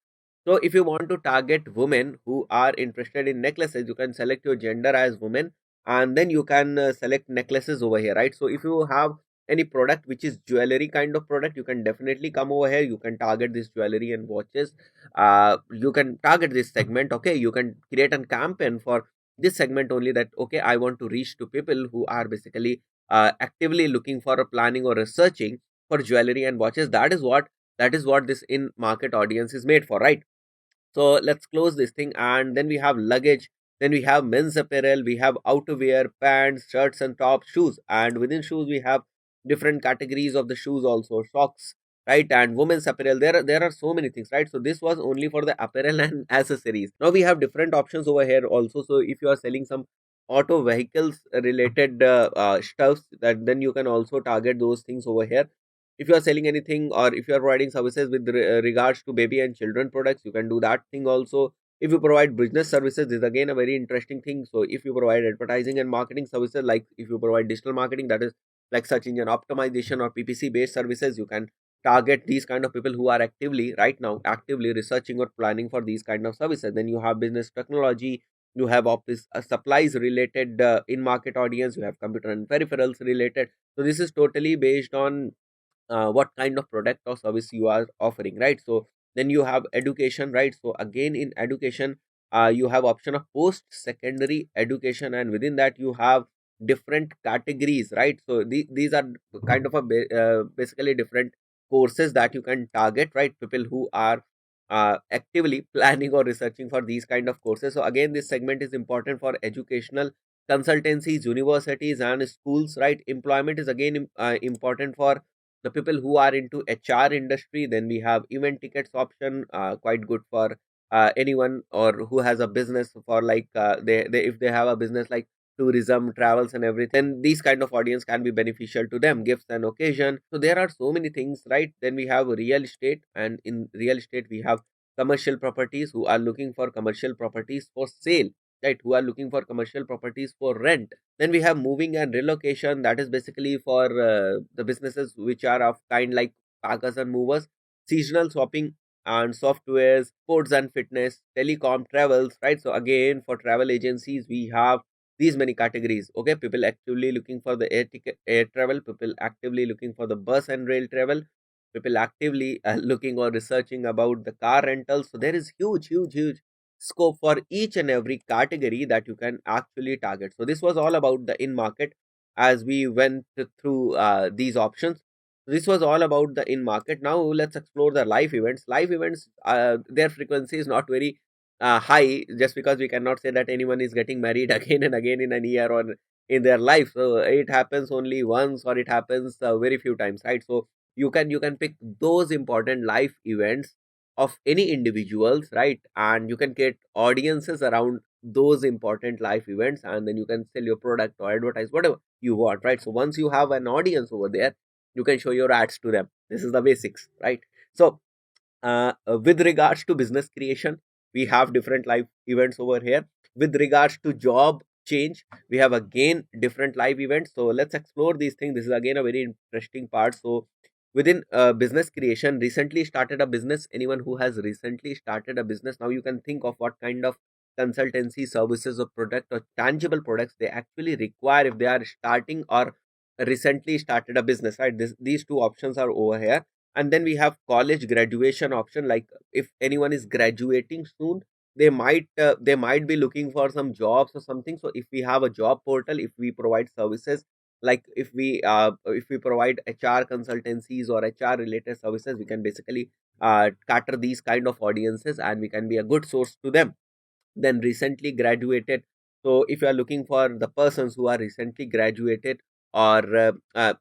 So if you want to target women who are interested in necklaces, you can select your gender as women, and then you can select necklaces over here, right? So if you have any product which is jewelry kind of product, you can definitely come over here. You can target this jewelry and watches. You can target this segment. Okay, you can create a campaign for this segment only, that okay, I want to reach to people who are basically actively looking for a planning or researching for jewelry and watches. That is what this in market audience is made for, right? So let's close this thing. And then we have luggage, then we have men's apparel, we have outerwear, pants, shirts and tops, shoes. And within shoes we have different categories of the shoes also, socks, right? And women's apparel, there are so many things, right? So this was only for the apparel and accessories. Now we have different options over here also. So if you are selling some auto vehicles related stuffs, that then you can also target those things over here. If you are selling anything, or if you are providing services with regards to baby and children products, you can do that thing also. If you provide business services, this is again a very interesting thing. So if you provide advertising and marketing services, like if you provide digital marketing, that is like search engine optimization or PPC based services, you can target these kind of people who are actively right now actively researching or planning for these kind of services. Then you have business technology, you have office supplies related in market audience, you have computer and peripherals related. So this is totally based on what kind of product or service you are offering, right? So then you have education, right? So again in education, you have option of post secondary education, and within that you have different categories, right? So these are kind of basically different courses that you can target, right? People who are actively planning or researching for these kind of courses. So again, this segment is important for educational consultancies, universities, and schools, right? Employment is again important for the people who are into HR industry. Then we have event tickets option, quite good for anyone or who has a business for like they if they have a business like tourism, travels, and everything. These kind of audience can be beneficial to them. Gifts and occasion. So there are so many things, right? Then we have real estate, and in real estate we have commercial properties who are looking for commercial properties for sale, right? Who are looking for commercial properties for rent. Then we have moving and relocation. That is basically for the businesses which are of kind like packers and movers. Seasonal shopping and softwares, sports and fitness, telecom, travels, right? So again, for travel agencies, we have these many categories. Okay, people actively looking for the air ticket, air travel. People actively looking for the bus and rail travel. People actively looking or researching about the car rentals. So there is huge scope for each and every category that you can actually target. So this was all about the in market as we went through these options. This was all about the in market. Now let's explore the live events. Live events, their frequency is not very high, just because we cannot say that anyone is getting married again and again in a year or in their life. So it happens only once, or it happens very few times, right? So you can pick those important life events of any individuals, right? And you can get audiences around those important life events, and then you can sell your product or advertise whatever you want, right? So once you have an audience over there, you can show your ads to them. This is the basics, right? So with regards to business creation, we have different live events over here. With regards to job change, we have again different live events. So let's explore these things. This is again a very interesting part. So within business creation, recently started a business. Anyone who has recently started a business, now you can think of what kind of consultancy services or product or tangible products they actually require if they are starting or recently started a business, right? These two options are over here. And then we have college graduation option. Like if anyone is graduating soon, they might be looking for some jobs or something. So if we have a job portal, if we provide services, like if we provide HR consultancies or HR related services, we can basically cater these kind of audiences, and we can be a good source to them. Then recently graduated, so if you are looking for the persons who are recently graduated, or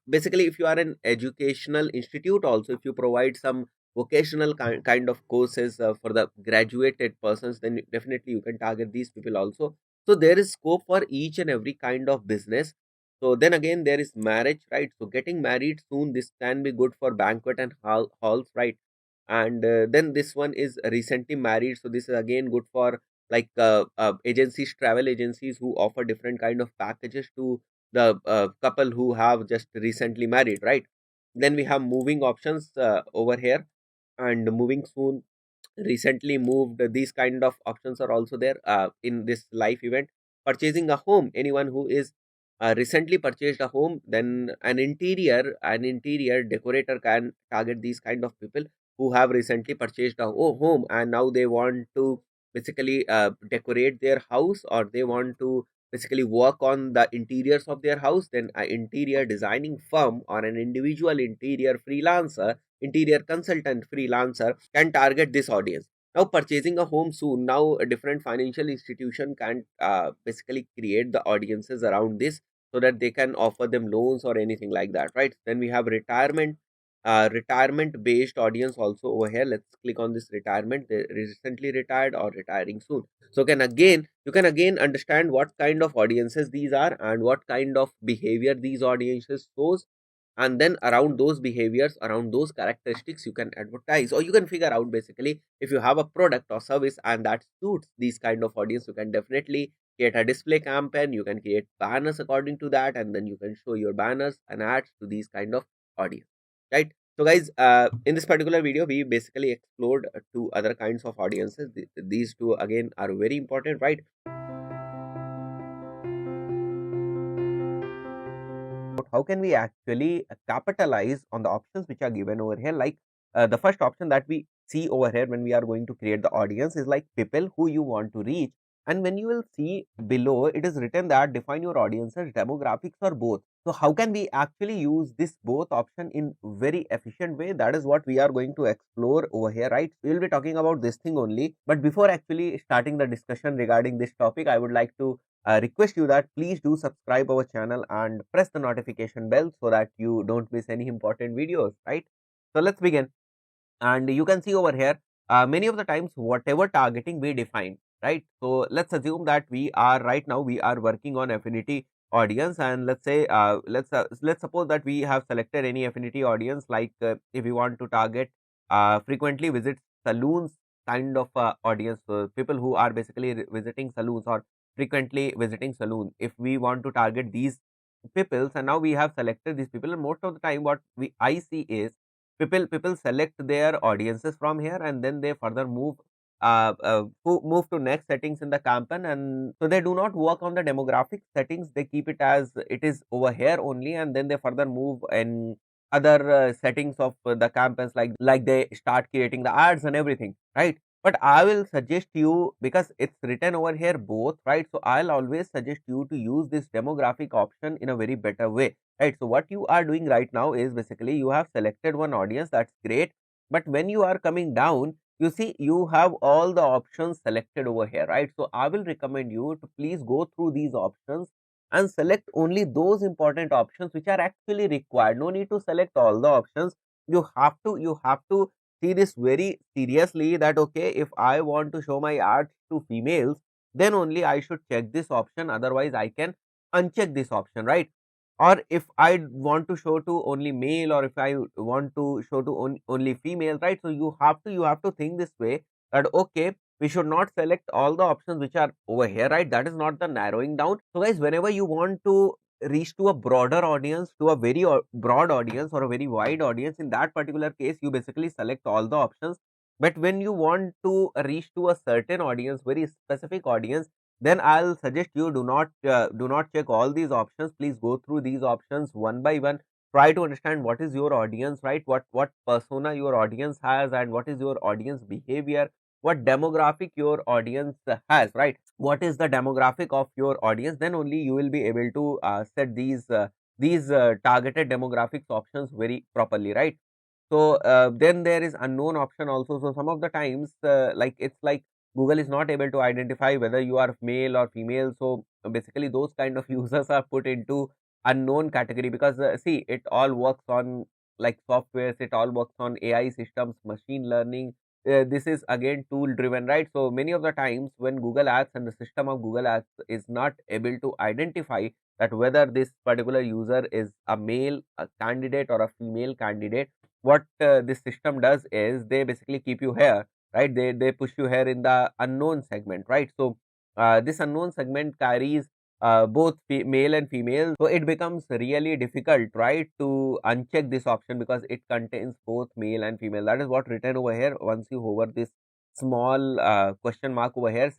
basically if you are an educational institute also, if you provide some vocational kind of courses for the graduated persons, then definitely you can target these people also. So there is scope for each and every kind of business. So then again, there is marriage, right? So getting married soon, this can be good for banquet and halls, right? And then this one is recently married, so this is again good for like agencies, travel agencies who offer different kind of packages to the couple who have just recently married, right? Then we have moving options over here, and moving soon, recently moved. These kind of options are also there in this life event. Purchasing a home, anyone who is recently purchased a home, then an interior decorator can target these kind of people who have recently purchased a home, and now they want to basically decorate their house, or they want to basically work on the interiors of their house. Then an interior designing firm or an individual interior consultant freelancer can target this audience. Now purchasing a home soon, now a different financial institution can basically create the audiences around this, so that they can offer them loans or anything like that, right? Then we have retirement based audience also over here. Let's click on this retirement. They recently retired or retiring soon. So you can again understand what kind of audiences these are, and what kind of behavior these audiences shows. And then around those behaviors, around those characteristics, you can advertise, or you can figure out basically if you have a product or service and that suits these kind of audience. You can definitely create a display campaign, you can create banners according to that, and then you can show your banners and ads to these kind of audience, right? So guys, in this particular video we basically explored two other kinds of audiences. These two again are very important, right? How can we actually capitalize on the options which are given over here? Like the first option that we see over here when we are going to create the audience is like people who you want to reach And when you will see below, it is written that define your audience's demographics or both. So how can we actually use this both option in very efficient way? That is what we are going to explore over here, right? We will be talking about this thing only. But before actually starting the discussion regarding this topic, I would like to request you that please do subscribe our channel and press the notification bell so that you don't miss any important videos, right? So let's begin. And you can see over here, many of the times whatever targeting we define, right? So let's assume that we are right now we are working on affinity audience, and let's say let's suppose that we have selected any affinity audience, like if we want to target frequently visit saloons kind of audience, people who are basically visiting saloons or frequently visiting saloon. If we want to target these peoples, and now we have selected these people, and most of the time what we I see is people select their audiences from here, and then they further move to next settings in the campaign, and so they do not work on the demographic settings. They keep it as it is over here only, and then they further move in other settings of the campaigns, like they start creating the ads and everything, right? But I will suggest you, because it's written over here both, right? So I'll always suggest you to use this demographic option in a very better way, right? So what you are doing right now is basically you have selected one audience, that's great. But when you are coming down, you see you have all the options selected over here, right? So I will recommend you to please go through these options and select only those important options which are actually required. No need to select all the options. You have to see this very seriously, that okay, if I want to show my ads to females, then only I should check this option, otherwise I can uncheck this option, right? Or if I want to show to only male, or if I want to show to only female, right? So you have to think this way, that okay, we should not select all the options which are over here, right? That is not the narrowing down. So guys, whenever you want to reach to a broader audience, to a very broad audience or a very wide audience, in that particular case you basically select all the options. But when you want to reach to a certain audience, very specific audience, then I'll suggest you do not check all these options. Please go through these options one by one. Try to understand what is your audience, right? What persona your audience has, and what is your audience behavior, what demographic your audience has, right? What is the demographic of your audience? Then only you will be able to set these targeted demographics options very properly, right? So then there is unknown option also. So some of the times, like it's like Google is not able to identify whether you are male or female. So basically, those kind of users are put into unknown category, because see, it all works on like softwares. It all works on AI systems, machine learning. This is again tool driven, right? So many of the times when Google Ads and the system of Google Ads is not able to identify that whether this particular user is a male a candidate or a female candidate, what this system does is they basically keep you here, right? They push you here in the unknown segment, right? So this unknown segment carries both male and female, so it becomes really difficult, right, to uncheck this option, because it contains both male and female. That is what written over here. Once you hover this small question mark over here,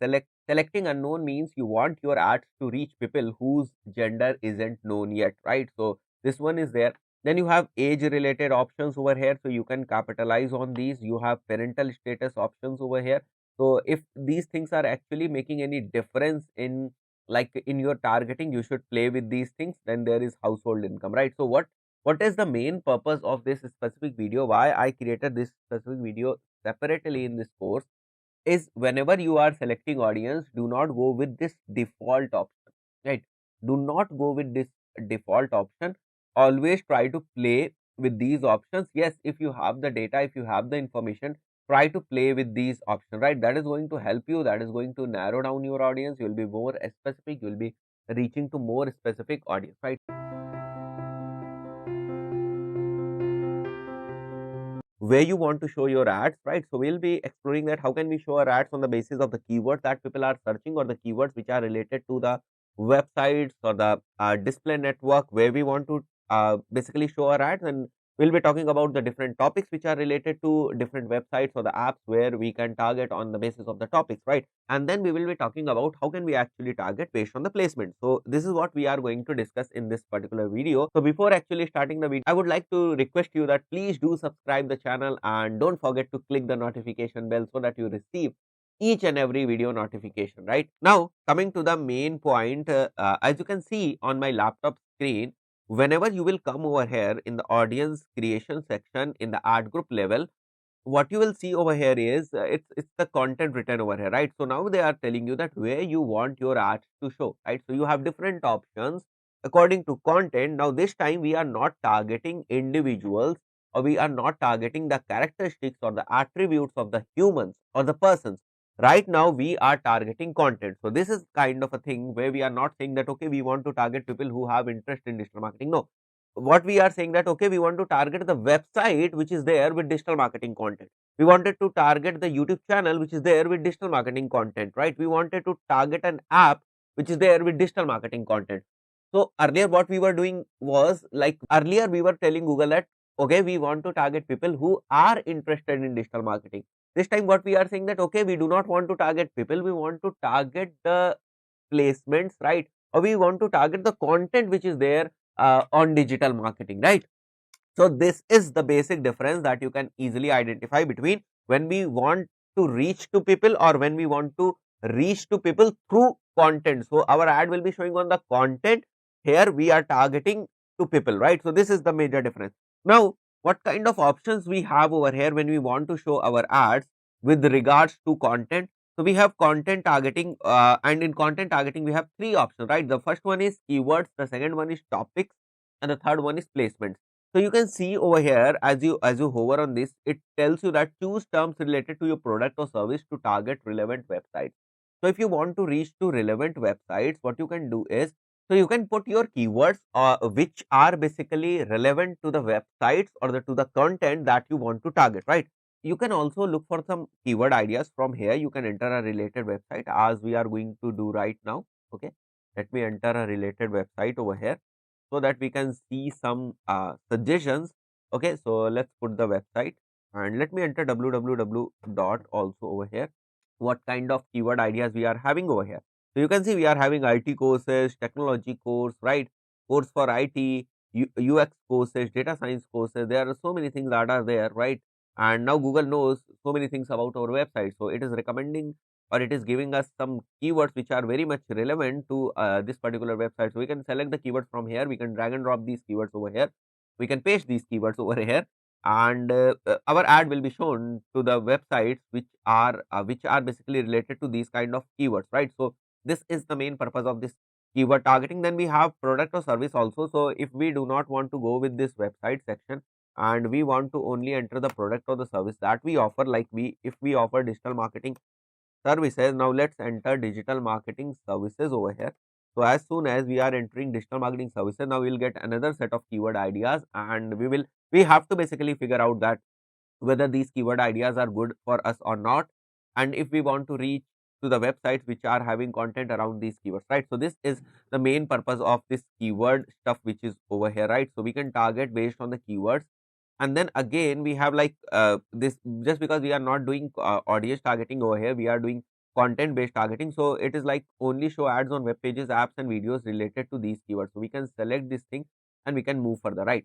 selecting unknown means you want your ads to reach people whose gender isn't known yet, right? So this one is there. Then you have age related options over here, so you can capitalize on these. You have parental status options over here. So if these things are actually making any difference in like in your targeting, you should play with these things. Then there is household income, right? So what is the main purpose of this specific video, why I created this specific video separately in this course, is whenever you are selecting audience, do not go with this default option, right? Do not go with this default option. Always try to play with these options. Yes, if you have the data, if you have the information, try to play with these options, right? That is going to help you. That is going to narrow down your audience. You will be more specific. You will be reaching to more specific audience, right? Where you want to show your ads, right? So we'll be exploring that how can we show our ads on the basis of the keywords that people are searching, or the keywords which are related to the websites or the display network where we want to basically show our ads. And we'll be talking about the different topics which are related to different websites or the apps where we can target on the basis of the topics, right? And then we will be talking about how can we actually target based on the placement. So this is what we are going to discuss in this particular video. So before actually starting the video, I would like to request you that please do subscribe the channel, and don't forget to click the notification bell so that you receive each and every video notification, right? Now, coming to the main point, as you can see on my laptop screen, whenever you will come over here in the audience creation section in the ad group level, what you will see over here is it's the content written over here, right? So now they are telling you that where you want your ads to show, right? So you have different options according to content. Now this time we are not targeting individuals, or we are not targeting the characteristics or the attributes of the humans or the persons. Right now we are targeting content. So this is kind of a thing where we are not saying that okay, we want to target people who have interest in digital marketing. No, what we are saying that okay, we want to target the website which is there with digital marketing content. We wanted to target the YouTube channel which is there with digital marketing content, right? We wanted to target an app which is there with digital marketing content. So earlier what we were doing was like, earlier we were telling Google that okay, we want to target people who are interested in digital marketing. This time what we are saying that okay, we do not want to target people, we want to target the placements, right? Or we want to target the content which is there on digital marketing, right? So this is the basic difference that you can easily identify between when we want to reach to people or when we want to reach to people through content. So our ad will be showing on the content. Here we are targeting to people, right? So this is the major difference. Now, what kind of options we have over here when we want to show our ads with regards to content? So we have content targeting, and in content targeting we have three options, right? The first one is keywords, the second one is topics, and the third one is placements. So you can see over here, as you hover on this, it tells you that choose terms related to your product or service to target relevant websites. So if you want to reach to relevant websites, what you can do is, so you can put your keywords which are basically relevant to the websites or to the content that you want to target, right? You can also look for some keyword ideas from here. You can enter a related website as we are going to do right now. Okay, let me enter a related website over here so that we can see some suggestions. Okay, so let's put the website and let me enter www dot also over here. What kind of keyword ideas we are having over here? So you can see we are having IT courses, technology course, right? Course for IT, UX courses, data science courses. There are so many things that are there, right? And now Google knows so many things about our website, so it is recommending or it is giving us some keywords which are very much relevant to this particular website. So we can select the keywords from here, we can drag and drop these keywords over here, we can paste these keywords over here, and our ad will be shown to the websites which are basically related to these kind of keywords, right? So this is the main purpose of this keyword targeting. Then we have product or service also. So if we do not want to go with this website section and we want to only enter the product or the service that we offer, like if we offer digital marketing services. Now let's enter digital marketing services over here. So as soon as we are entering digital marketing services, now we'll get another set of keyword ideas, and we have to basically figure out that whether these keyword ideas are good for us or not, and if we want to reach to the websites which are having content around these keywords, right? So this is the main purpose of this keyword stuff which is over here, right? So we can target based on the keywords, and then again we have like this, just because we are not doing audience targeting over here, we are doing content based targeting. So it is like only show ads on web pages, apps and videos related to these keywords. So we can select this thing and we can move further, right?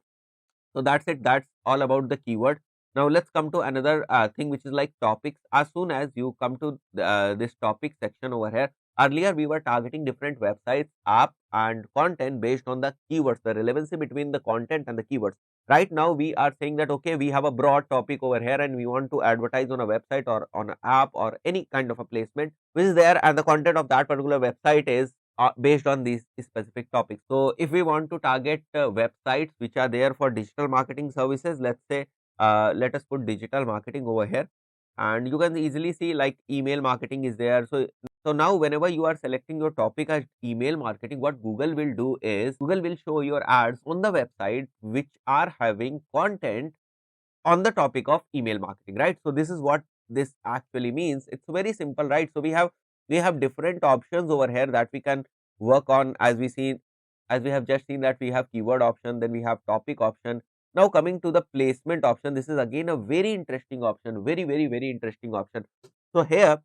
So that's it, that's all about the keyword. Now let's come to another thing which is like topics. As soon as you come to this topic section over here, earlier we were targeting different websites, app and content based on the keywords, the relevancy between the content and the keywords. Right now we are saying that okay, we have a broad topic over here and we want to advertise on a website or on an app or any kind of a placement which is there, and the content of that particular website is based on these specific topics. So if we want to target websites which are there for digital marketing services, let's say let us put digital marketing over here, and you can easily see like email marketing is there. So now whenever you are selecting your topic as email marketing, what Google will do is Google will show your ads on the website which are having content on the topic of email marketing, right? So this is what this actually means. It's very simple, right? So we have different options over here that we can work on. As we have just seen that we have keyword option, then we have topic option. Now coming to the placement option, this is again a very interesting option, very interesting option. So here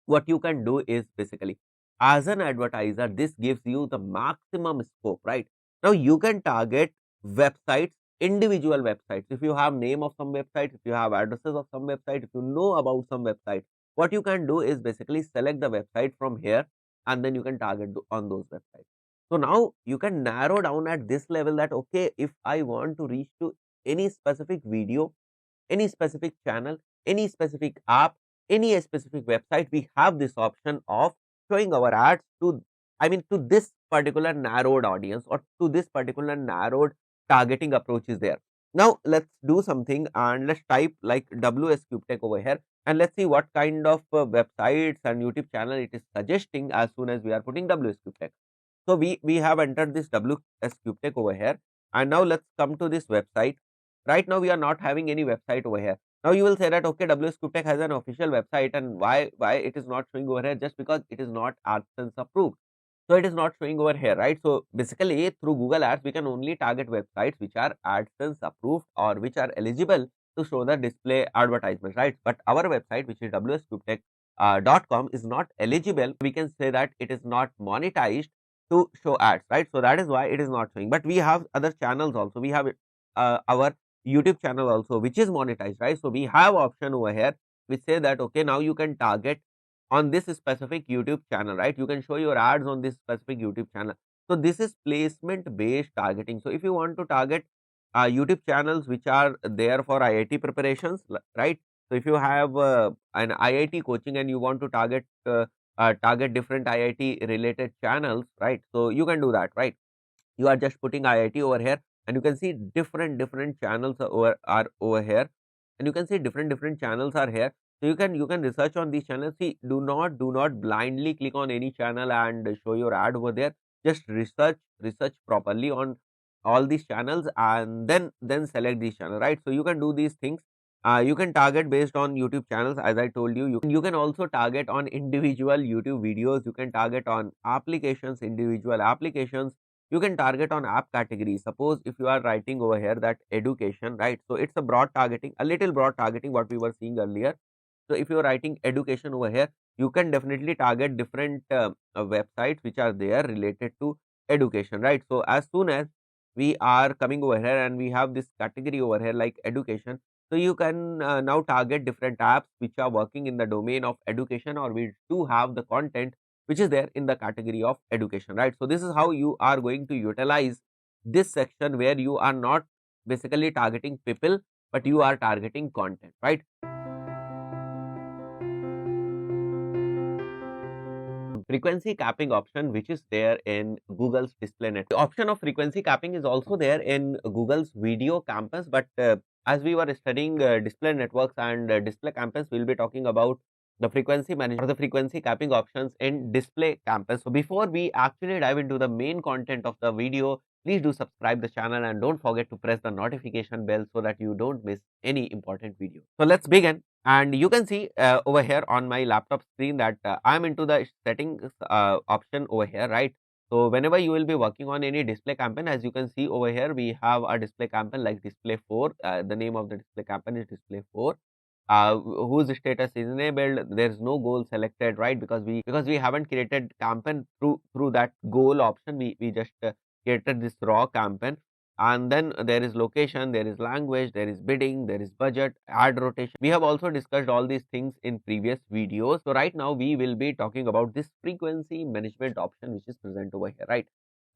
what you can do is basically, as an advertiser, this gives you the maximum scope, right? Now you can target websites, individual websites. If you have name of some website, if you have addresses of some website, if you know about some website, what you can do is basically select the website from here, and then you can target on those websites. So now you can narrow down at this level that okay, if I want to reach to any specific video, any specific channel, any specific app, any specific website, we have this option of showing our ads to, I mean, to this particular narrowed audience, or to this particular narrowed targeting approach is there. Now let's do something and let's type like WS Tech over here, and let's see what kind of websites and YouTube channel it is suggesting as soon as we are putting WS Tech. So we have entered this WS Tech over here, and now let's come to this website. Right now we are not having any website over here. Now you will say that okay, WS Tech has an official website, and why it is not showing over here? Just because it is not AdSense approved. So it is not showing over here, right? So basically through Google Ads, we can only target websites which are AdSense approved or which are eligible to show the display advertisements, right? But our website, which is wscooptech.com, is not eligible. We can say that it is not monetized to show ads, right? So that is why it is not showing. But we have other channels also. We have our YouTube channel also, which is monetized, right? So we have option over here which say that okay, now you can target on this specific YouTube channel, right? You can show your ads on this specific YouTube channel. So this is placement based targeting. So if you want to target YouTube channels which are there for IIT preparations, right? So if you have an IIT coaching and you want to target different IIT related channels, right? So you can do that, right? You are just putting IIT over here, and you can see different channels are over here, and you can see different channels are here. So you can research on these channels. See, do not blindly click on any channel and show your ad over there. Just research properly on all these channels, and then select these channel, right? So you can do these things. You can target based on YouTube channels, as I told you. You can also target on individual YouTube videos. You can target on applications, individual applications. You can target on app categories. Suppose if you are writing over here that education, right? So it's a broad targeting, a little broad targeting, what we were seeing earlier. So if you are writing education over here, you can definitely target different websites which are there related to education, right? So as soon as we are coming over here and we have this category over here like education, so you can now target different apps which are working in the domain of education, or we do have the content which is there in the category of education, right? So this is how you are going to utilize this section where you are not basically targeting people, but you are targeting content, right? Frequency capping option which is there in Google's display network. The option of frequency capping is also there in Google's video campaigns, but as we were studying display networks and display campaigns, we'll be talking about the frequency management or the frequency capping options in display campaigns. So before we actually dive into the main content of the video, please do subscribe the channel and don't forget to press the notification bell so that you don't miss any important video. So let's begin. And you can see over here on my laptop screen that I'm into the settings option over here, right? So whenever you will be working on any display campaign, as you can see over here, we have a display campaign like display 4. The name of the display campaign is display 4. Whose status is enabled. There's no goal selected, right? Because we haven't created campaign through that goal option. We just created this raw campaign. And then there is location, there is language, there is bidding, there is budget, ad rotation. We have also discussed all these things in previous videos. So right now we will be talking about this frequency management option which is present over here, right?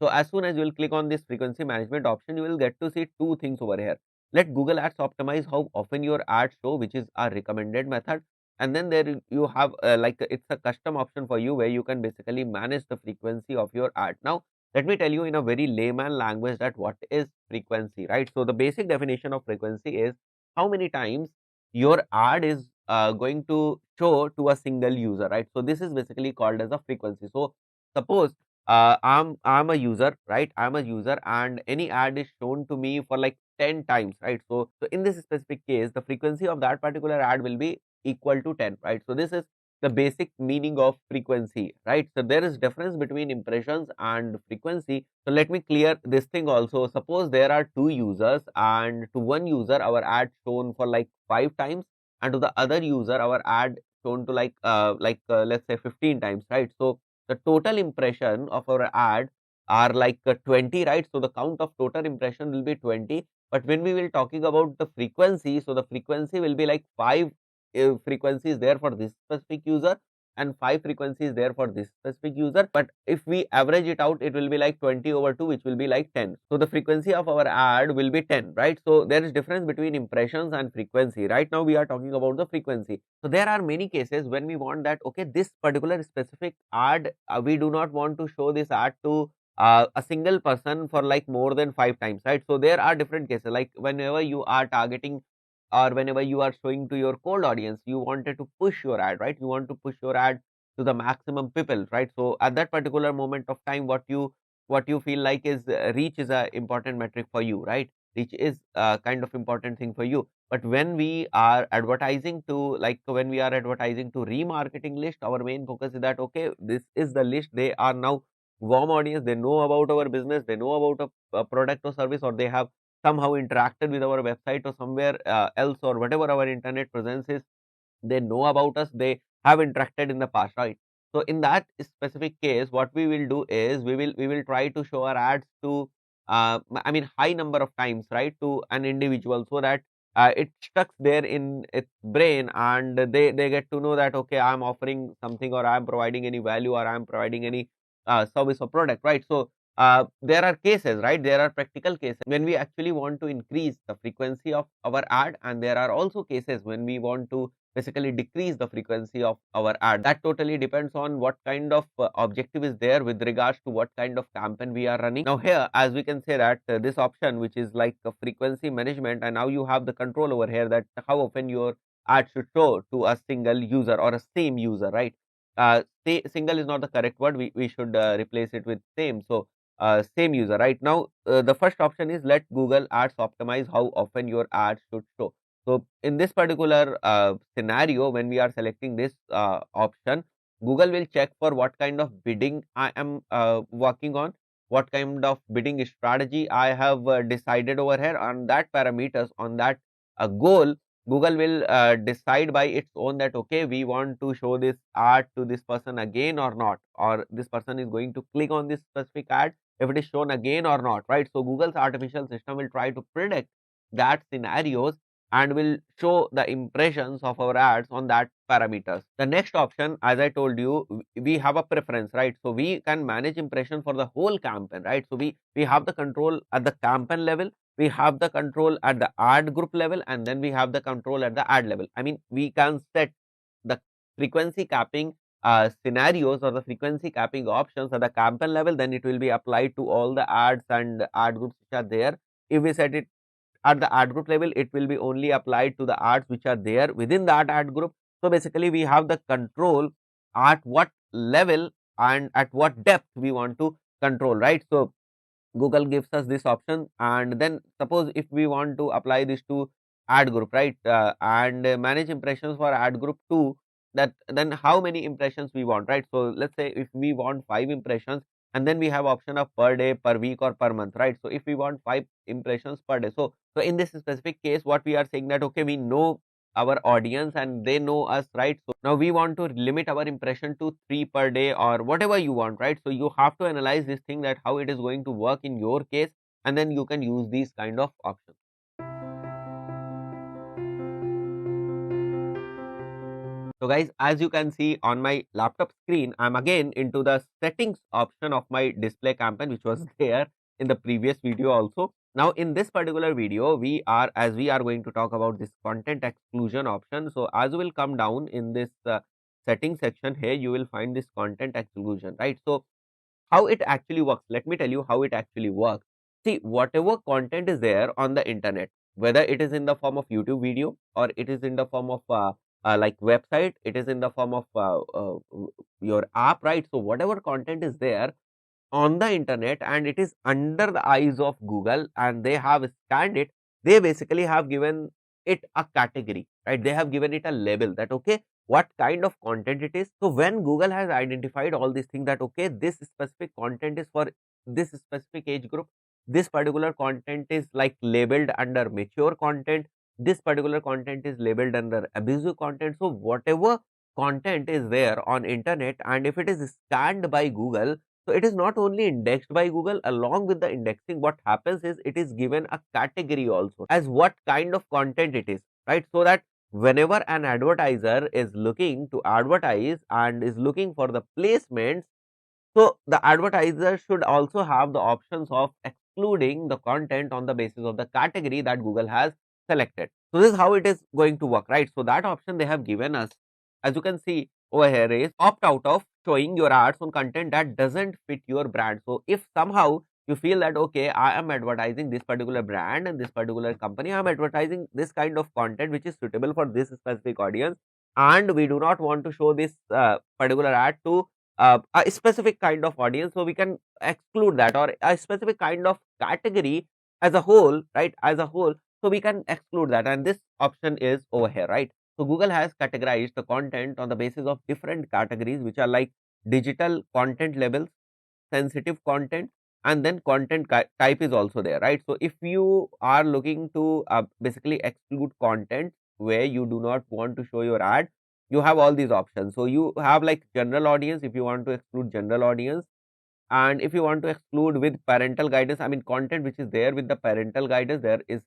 So as soon as you will click on this frequency management option, you will get to see two things over here. Let Google Ads optimize how often your ads show, which is a recommended method. And then there you have like it's a custom option for you where you can basically manage the frequency of your ad. Now let me tell you in a very layman language that what is frequency, right? So the basic definition of frequency is how many times your ad is going to show to a single user, right? So this is basically called as a frequency. So suppose I'm a user, right? I'm a user and any ad is shown to me for like 10 times, right? So in this specific case, the frequency of that particular ad will be equal to 10, right? So this is the basic meaning of frequency, right? So there is difference between impressions and frequency. So let me clear this thing also. Suppose there are two users, and to one user our ad shown for like 5 times, and to the other user our ad shown to let's say 15 times, right? So the total impression of our ad are like 20, right? So the count of total impression will be 20. But when we will talking about the frequency, so the frequency will be like 5 frequency is there for this specific user and 5 frequencies there for this specific user, but if we average it out, it will be like 20/2, which will be like 10. So the frequency of our ad will be 10, right? So there is difference between impressions and frequency. Right now we are talking about the frequency. So there are many cases when we want that, okay, this particular specific ad, we do not want to show this ad to a single person for like more than 5 times, right? So there are different cases, like whenever you are targeting or whenever you are showing to your cold audience, you wanted to push your ad, right? You want to push your ad to the maximum people, right? So at that particular moment of time, what you feel like is reach is a important metric for you, right? Reach is a kind of important thing for you. But when we are advertising to, like when we are advertising to remarketing list, our main focus is that, okay, this is the list, they are now warm audience, they know about our business, they know about a product or service, or they have somehow interacted with our website or somewhere else, or whatever our internet presence is, they know about us, they have interacted in the past, right? So in that specific case, what we will do is we will try to show our ads to I mean high number of times, right, to an individual, so that it stuck there in its brain, and they get to know that, okay, I'm offering something, or I'm providing any value, or I'm providing any service or product, right? So there are cases, right? There are practical cases when we actually want to increase the frequency of our ad, and there are also cases when we want to basically decrease the frequency of our ad. That totally depends on what kind of objective is there with regards to what kind of campaign we are running. Now here, as we can say that this option, which is like a frequency management, and now you have the control over here that how often your ad should show to a single user or a same user, right? Single is not the correct word, we should replace it with same. So same user. Right now, the first option is let Google Ads optimize how often your ad should show. So in this particular scenario, when we are selecting this option, Google will check for what kind of bidding I am working on, what kind of bidding strategy I have decided over here. On that parameters, on that goal, Google will decide by its own that, okay, we want to show this ad to this person again or not, or this person is going to click on this specific ad if it is shown again or not, right? So Google's artificial system will try to predict that scenarios and will show the impressions of our ads on that parameters. The next option, as I told you, we have a preference, right? So we can manage impression for the whole campaign, right? So we have the control at the campaign level, we have the control at the ad group level, and then we have the control at the ad level. I mean, we can set the frequency capping scenarios or the frequency capping options at the campaign level, then it will be applied to all the ads and ad groups which are there. If we set it at the ad group level, it will be only applied to the ads which are there within that ad group. So basically, we have the control at what level and at what depth we want to control, right? So Google gives us this option, and then suppose if we want to apply this to ad group, right, and manage impressions for ad group 2, that then how many impressions we want, right? So let's say if we want 5 impressions, and then we have option of per day, per week, or per month, right? So if we want 5 impressions per day, so in this specific case, what we are saying that, okay, we know our audience and they know us, right? So now we want to limit our impression to 3 per day or whatever you want, right? So you have to analyze this thing that how it is going to work in your case, and then you can use these kind of options. So guys, as you can see on my laptop screen, I'm again into the settings option of my display campaign, which was there in the previous video also. Now in this particular video, as we are going to talk about this content exclusion option. So as you will come down in this setting section here, you will find this content exclusion, right? So how it actually works, let me tell you how it actually works. See, whatever content is there on the internet, whether it is in the form of YouTube video, or it is in the form of like website, it is in the form of your app, right? So whatever content is there on the internet and it is under the eyes of Google and they have scanned it, they basically have given it a category, right? They have given it a label that, okay, what kind of content it is. So when Google has identified all these things that, okay, this specific content is for this specific age group, this particular content is like labeled under mature content, this particular content is labeled under abusive content. So whatever content is there on internet, and if it is scanned by Google, so it is not only indexed by Google. Along with the indexing, what happens is it is given a category also as what kind of content it is, right? So that whenever an advertiser is looking to advertise and is looking for the placements, so the advertiser should also have the options of excluding the content on the basis of the category that Google has selected. So this is how it is going to work, right? So that option they have given us, as you can see over here, is opt out of showing your ads on content that doesn't fit your brand. So if somehow you feel that, okay, I am advertising this particular brand and this particular company, I am advertising this kind of content which is suitable for this specific audience, and we do not want to show this particular ad to a specific kind of audience, so we can exclude that, or a specific kind of category as a whole, right, as a whole, so we can exclude that, and this option is over here, right? So Google has categorized the content on the basis of different categories, which are like digital content labels, sensitive content, and then content type is also there, right? So if you are looking to basically exclude content where you do not want to show your ad, you have all these options. So you have like general audience, if you want to exclude general audience, and if you want to exclude with parental guidance, I mean content which is there with the parental guidance, there is,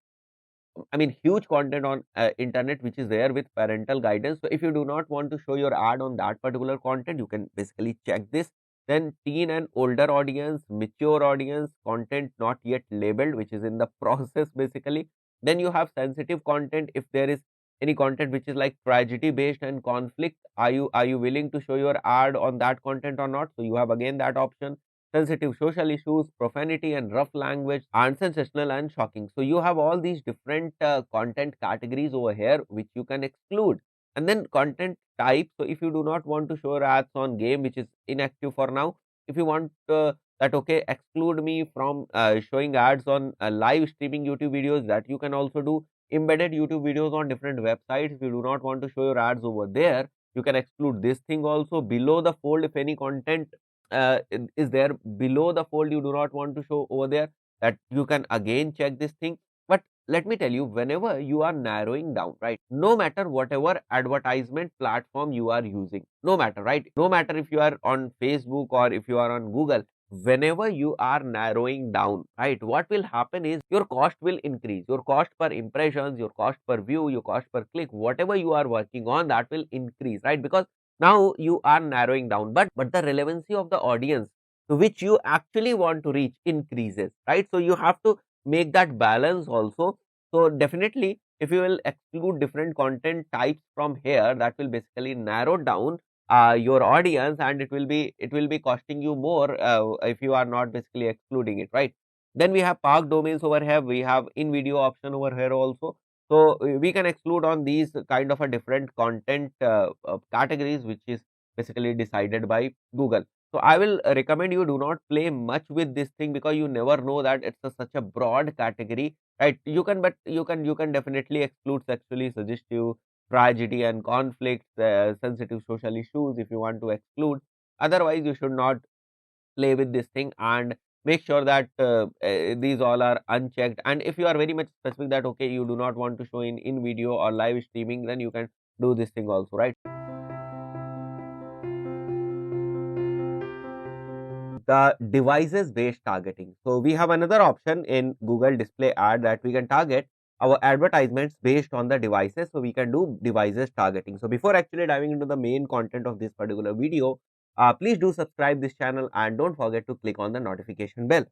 I mean, huge content on internet which is there with parental guidance. So if you do not want to show your ad on that particular content, you can basically check this. Then teen and older audience, mature audience, content not yet labeled, which is in the process basically. Then you have sensitive content. If there is any content which is like tragedy based and conflict, are you willing to show your ad on that content or not? So you have again that option. Sensitive social issues, profanity and rough language, and sensational and shocking. So you have all these different content categories over here which you can exclude. And then content type. So if you do not want to show ads on game, which is inactive for now, if you want that, okay, exclude me from showing ads on live streaming YouTube videos, that you can also do. Embedded YouTube videos on different websites, if you do not want to show your ads over there, you can exclude this thing also. Below the fold, if any content is there below the fold you do not want to show over there, that you can again check this thing. But let me tell you, whenever you are narrowing down, right, no matter whatever advertisement platform you are using, no matter, right, no matter if you are on Facebook or if you are on Google, whenever you are narrowing down, right, what will happen is your cost will increase, your cost per impressions, your cost per view, your cost per click, whatever you are working on, that will increase, right? Because now you are narrowing down, but the relevancy of the audience to which you actually want to reach increases, right? So you have to make that balance also. So definitely, if you will exclude different content types from here, that will basically narrow down your audience, and it will be costing you more if you are not basically excluding it, right? Then we have park domains over here, we have in video option over here also. So we can exclude on these kind of a different content categories, which is basically decided by Google. So I will recommend you do not play much with this thing, because you never know that it's such a broad category, right? You can, but you can definitely exclude sexually suggestive, tragedy and conflicts, sensitive social issues if you want to exclude. Otherwise, you should not play with this thing, and make sure that these all are unchecked. And if you are very much specific that, okay, you do not want to show in video or live streaming, then you can do this thing also, right? The devices based targeting. So we have another option in Google display ad, that we can target our advertisements based on the devices. So we can do devices targeting. So before actually diving into the main content of this particular video, please do subscribe this channel and don't forget to click on the notification bell.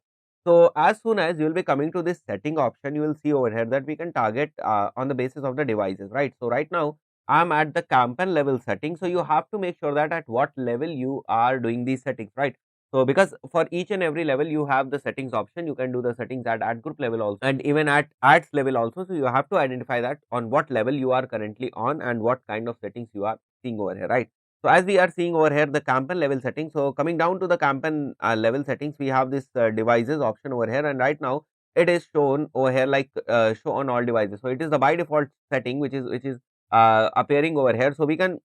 So as soon as you will be coming to this setting option, you will see over here that we can target on the basis of the devices, right? So right now I'm at the campaign level setting. So you have to make sure that at what level you are doing these settings, right? So because for each and every level you have the settings option, you can do the settings at ad group level also, and even at ads level also. So you have to identify that on what level you are currently on and what kind of settings you are seeing over here, right? So as we are seeing over here the campaign level settings. So coming down to the campaign level settings, we have this devices option over here, and right now it is shown over here like show on all devices. So it is the by default setting which is appearing over here. So we can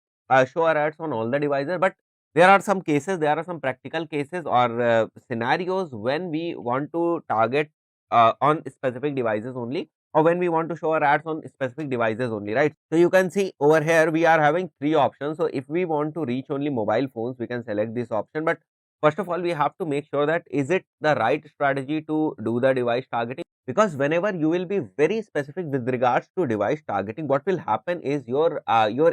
show our ads on all the devices, but there are some cases, there are some practical cases or scenarios when we want to target on specific devices only, or when we want to show our ads on specific devices only, right? So you can see over here we are having three options. So if we want to reach only mobile phones, we can select this option, but first of all, we have to make sure that is it the right strategy to do the device targeting, because whenever you will be very specific with regards to device targeting, what will happen is your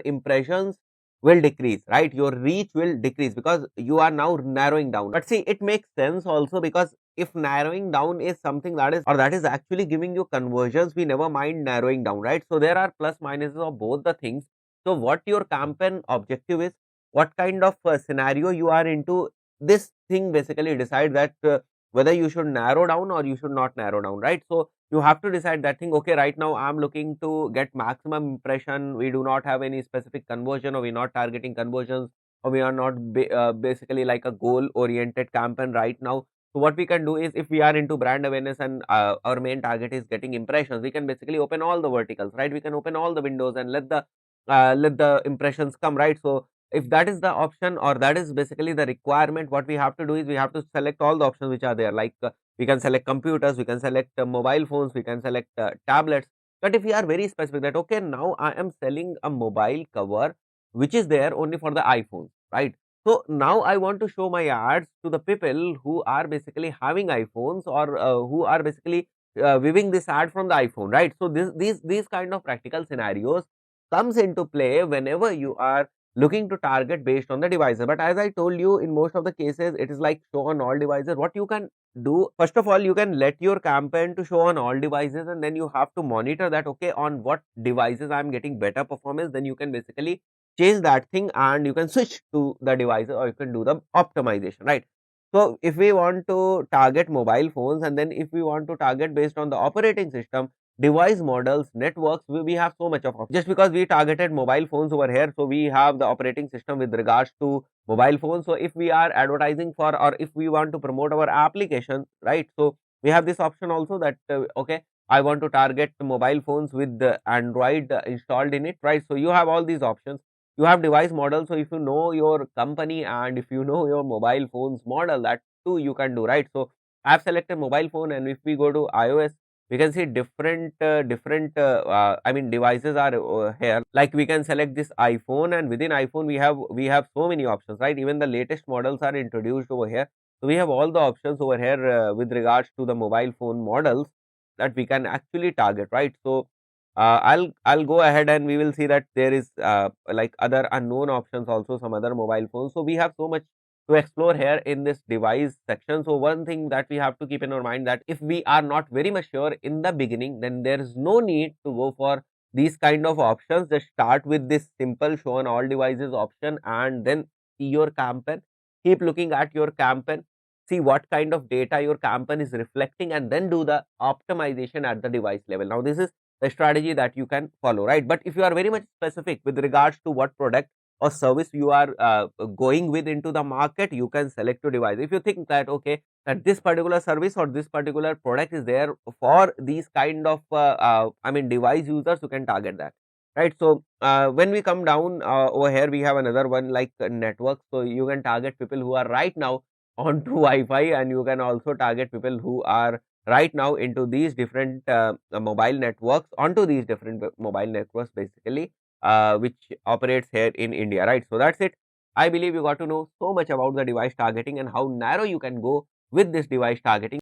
impressions will decrease, right? Your reach will decrease because you are now narrowing down. But see, it makes sense also, because if narrowing down is something that is, or that is actually giving you conversions, we never mind narrowing down, right? So there are plus minuses of both the things. So what your campaign objective is, what kind of scenario you are into, this thing basically decide that whether you should narrow down or you should not narrow down, right? So you have to decide that thing. Okay, right now I'm looking to get maximum impression, we do not have any specific conversion, or we're not targeting conversions, or we are not basically like a goal oriented campaign right now. So what we can do is, if we are into brand awareness and our main target is getting impressions, we can basically open all the verticals, right? We can open all the windows and let the impressions come, right? So if that is the option, or that is basically the requirement, what we have to do is we have to select all the options which are there, like we can select computers, we can select mobile phones, we can select tablets. But if we are very specific that okay, now I am selling a mobile cover which is there only for the iPhone, right? So now I want to show my ads to the people who are basically having iPhones, or who are basically viewing this ad from the iPhone, right? So these kind of practical scenarios comes into play whenever you are looking to target based on the devices. But as I told you, in most of the cases, it is like show on all devices. What you can do, first of all, you can let your campaign to show on all devices, and then you have to monitor that, okay, on what devices I'm getting better performance, then you can basically change that thing and you can switch to the devices, or you can do the optimization, right? So if we want to target mobile phones, and then if we want to target based on the operating system, device models, networks, we have so much of options. Just because we targeted mobile phones over here, so we have the operating system with regards to mobile phones. So if we are advertising for, or if we want to promote our application, right? So we have this option also that okay, I want to target mobile phones with the Android installed in it, right? So you have all these options. You have device model. So if you know your company and if you know your mobile phone's model, that too you can do, right? So I've selected mobile phone, and if we go to iOS, we can see different I mean devices are here. Like we can select this iPhone, and within iPhone we have so many options, right? Even the latest models are introduced over here. So we have all the options over here with regards to the mobile phone models that we can actually target, right? So I'll go ahead and we will see that there is like other unknown options also, some other mobile phones. So we have so much to explore here in this device section. So one thing that we have to keep in our mind, that if we are not very much sure in the beginning, then there is no need to go for these kind of options. Just start with this simple show on all devices option, and then see your campaign. Keep looking at your campaign, see what kind of data your campaign is reflecting, and then do the optimization at the device level. Now this is the strategy that you can follow, right? But if you are very much specific with regards to what product or service you are going with into the market, you can select your device. If you think that okay, that this particular service or this particular product is there for these kind of I mean device users, you can target that, right? So when we come down over here, we have another one like network. So you can target people who are right now onto Wi-Fi, and you can also target people who are right now into these different mobile networks, onto these different mobile networks basically, which operates here in India, right? So that's it. I believe you got to know so much about the device targeting and how narrow you can go with this device targeting.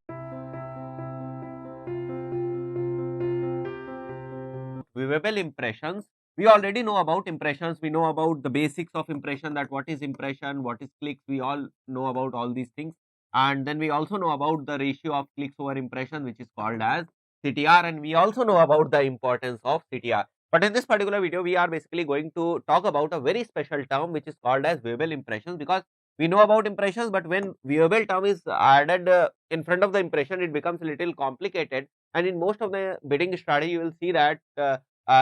Viewable impressions. We already know about impressions. We know about the basics of impression, that what is impression, what is clicks. We all know about all these things. And then we also know about the ratio of clicks over impression, which is called as CTR. And we also know about the importance of CTR. But in this particular video, we are basically going to talk about a very special term which is called as viewable impressions, because we know about impressions, but when viewable term is added in front of the impression, it becomes a little complicated. And in most of the bidding strategy, you will see that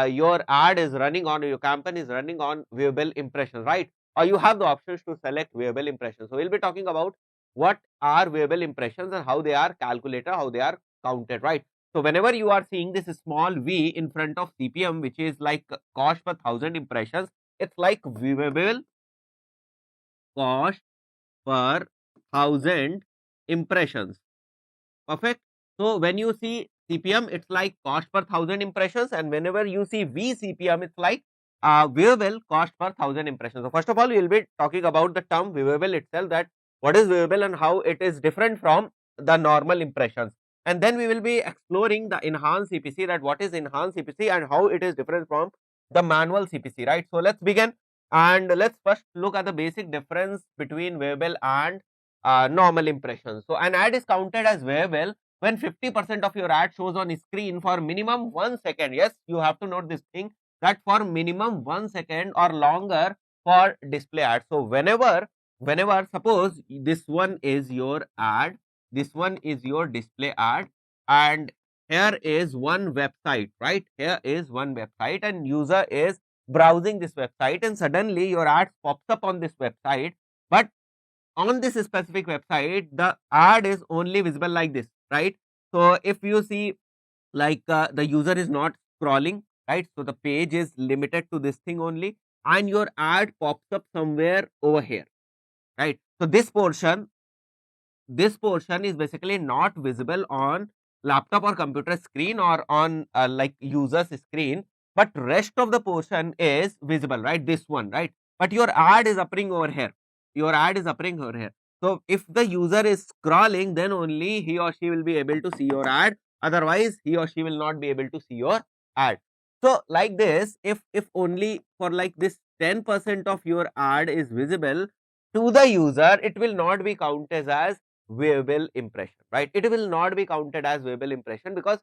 your ad is running on, your campaign is running on viewable impressions, right? Or you have the options to select viewable impressions. So we'll be talking about what are viewable impressions and how they are calculated, how they are counted, right? So whenever you are seeing this small v in front of CPM, which is like cost per 1,000 impressions, it's like viewable cost per 1,000 impressions. Perfect. So when you see CPM, it's like cost per 1,000 impressions, and whenever you see VCPM, it's like viewable cost per 1,000 impressions. So first of all, we will be talking about the term viewable itself, that what is viewable and how it is different from the normal impressions. And then we will be exploring the enhanced CPC, that what is enhanced CPC and how it is different from the manual CPC, right? So let's begin, and let's first look at the basic difference between viewable and normal impressions. So an ad is counted as viewable when 50% of your ad shows on screen for minimum 1 second. Yes, you have to note this thing, that for minimum 1 second or longer for display ad. So whenever suppose this one is your ad, this one is your display ad, and here is one website, right? Here is one website and user is browsing this website, and suddenly your ad pops up on this website, but on this specific website the ad is only visible like this, right? So if you see, like the user is not scrolling, right? So the page is limited to this thing only, and your ad pops up somewhere over here, right? So this portion is basically not visible on laptop or computer screen or on like user's screen, but rest of the portion is visible, right? This one, right? But your ad is appearing over here, your ad is appearing over here. So if the user is scrolling, then only he or she will be able to see your ad, otherwise he or she will not be able to see your ad. So like this, if only for like this 10% of your ad is visible to the user, it will not be counted as viewable impression, right? It will not be counted as viewable impression, because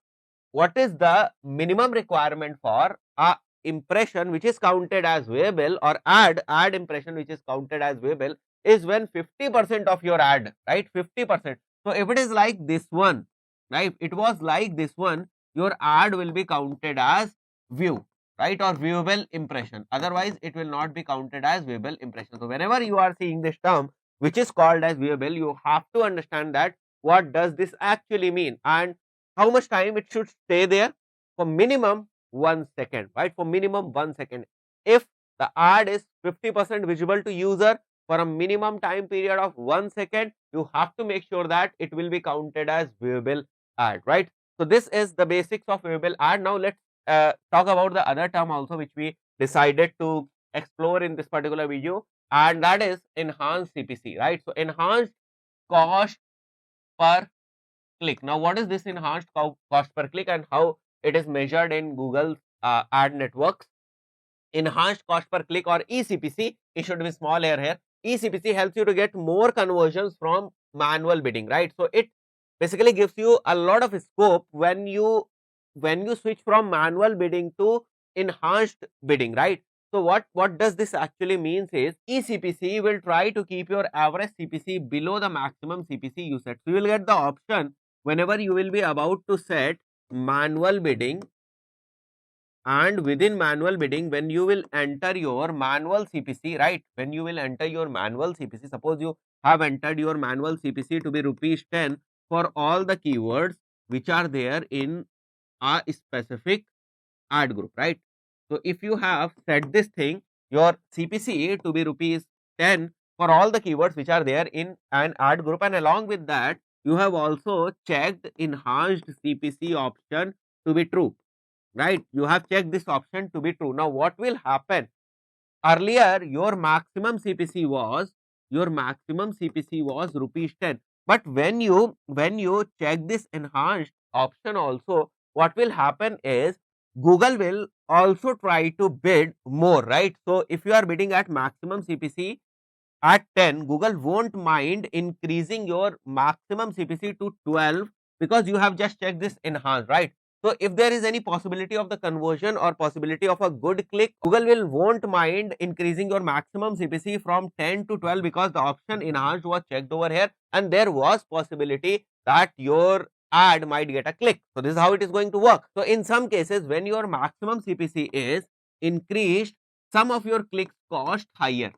what is the minimum requirement for a impression which is counted as viewable, or ad impression which is counted as viewable, is when 50% of your ad, right? 50%. So if it is like this one, right? It was like this one, your ad will be counted as view, right? Or viewable impression. Otherwise, it will not be counted as viewable impression. So whenever you are seeing this term which is called as viewable, you have to understand that what does this actually mean and how much time it should stay there. For minimum 1 second, right? For minimum 1 second. If the ad is 50% visible to user for a minimum time period of 1 second, you have to make sure that it will be counted as viewable ad, right? So this is the basics of viewable ad. Now let's talk about the other term also which we decided to explore in this particular video, and that is enhanced CPC, right? So enhanced cost per click. Now what is this enhanced cost per click and how it is measured in Google ad networks? Enhanced cost per click, or ECPC, it should be small here. ECPC helps you to get more conversions from manual bidding, right? So it basically gives you a lot of scope when you switch from manual bidding to enhanced bidding, right? So what does this actually means is, ECPC will try to keep your average CPC below the maximum CPC you set. So you will get the option whenever you will be about to set manual bidding, and within manual bidding, when you will enter your manual CPC, right? When you will enter your manual CPC, suppose you have entered your manual CPC to be rupees 10 for all the keywords which are there in a specific ad group, right? So if you have set this thing, your CPC to be rupees 10 for all the keywords which are there in an ad group, and along with that, you have also checked enhanced CPC option to be true, right? You have checked this option to be true. Now what will happen? Earlier your maximum CPC was rupees 10, but when you check this enhanced option also, what will happen is Google will also try to bid more, right? So if you are bidding at maximum CPC at 10, Google won't mind increasing your maximum CPC to 12, because you have just checked this enhanced, right? So if there is any possibility of the conversion or possibility of a good click, Google will won't mind increasing your maximum CPC from 10 to 12, because the option enhanced was checked over here and there was possibility that your ad might get a click. So this is how it is going to work. So in some cases, when your maximum CPC is increased, some of your clicks cost higher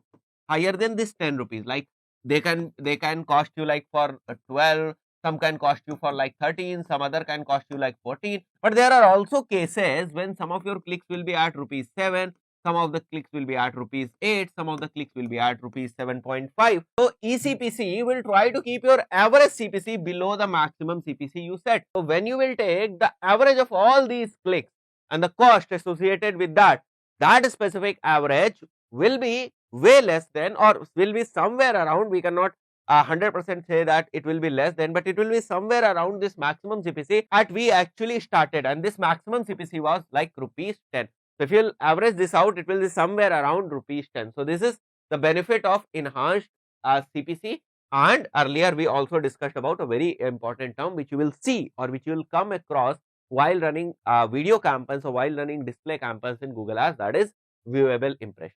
than this 10 rupees. Like they can cost you like for 12, some can cost you for like 13, some other can cost you like 14. But there are also cases when some of your clicks will be at rupees 7, some of the clicks will be at rupees 8, some of the clicks will be at rupees 7.5. So ECPC will try to keep your average CPC below the maximum CPC you set. So when you will take the average of all these clicks and the cost associated with that, that specific average will be way less than, or will be somewhere around, we cannot 100% say that it will be less than, but it will be somewhere around this maximum CPC that we actually started, and this maximum CPC was like rupees 10. So if you'll average this out, it will be somewhere around rupees 10. So this is the benefit of enhanced CPC. And earlier we also discussed about a very important term which you will see or which you will come across while running video campaigns or while running display campaigns in Google Ads, that is viewable impression.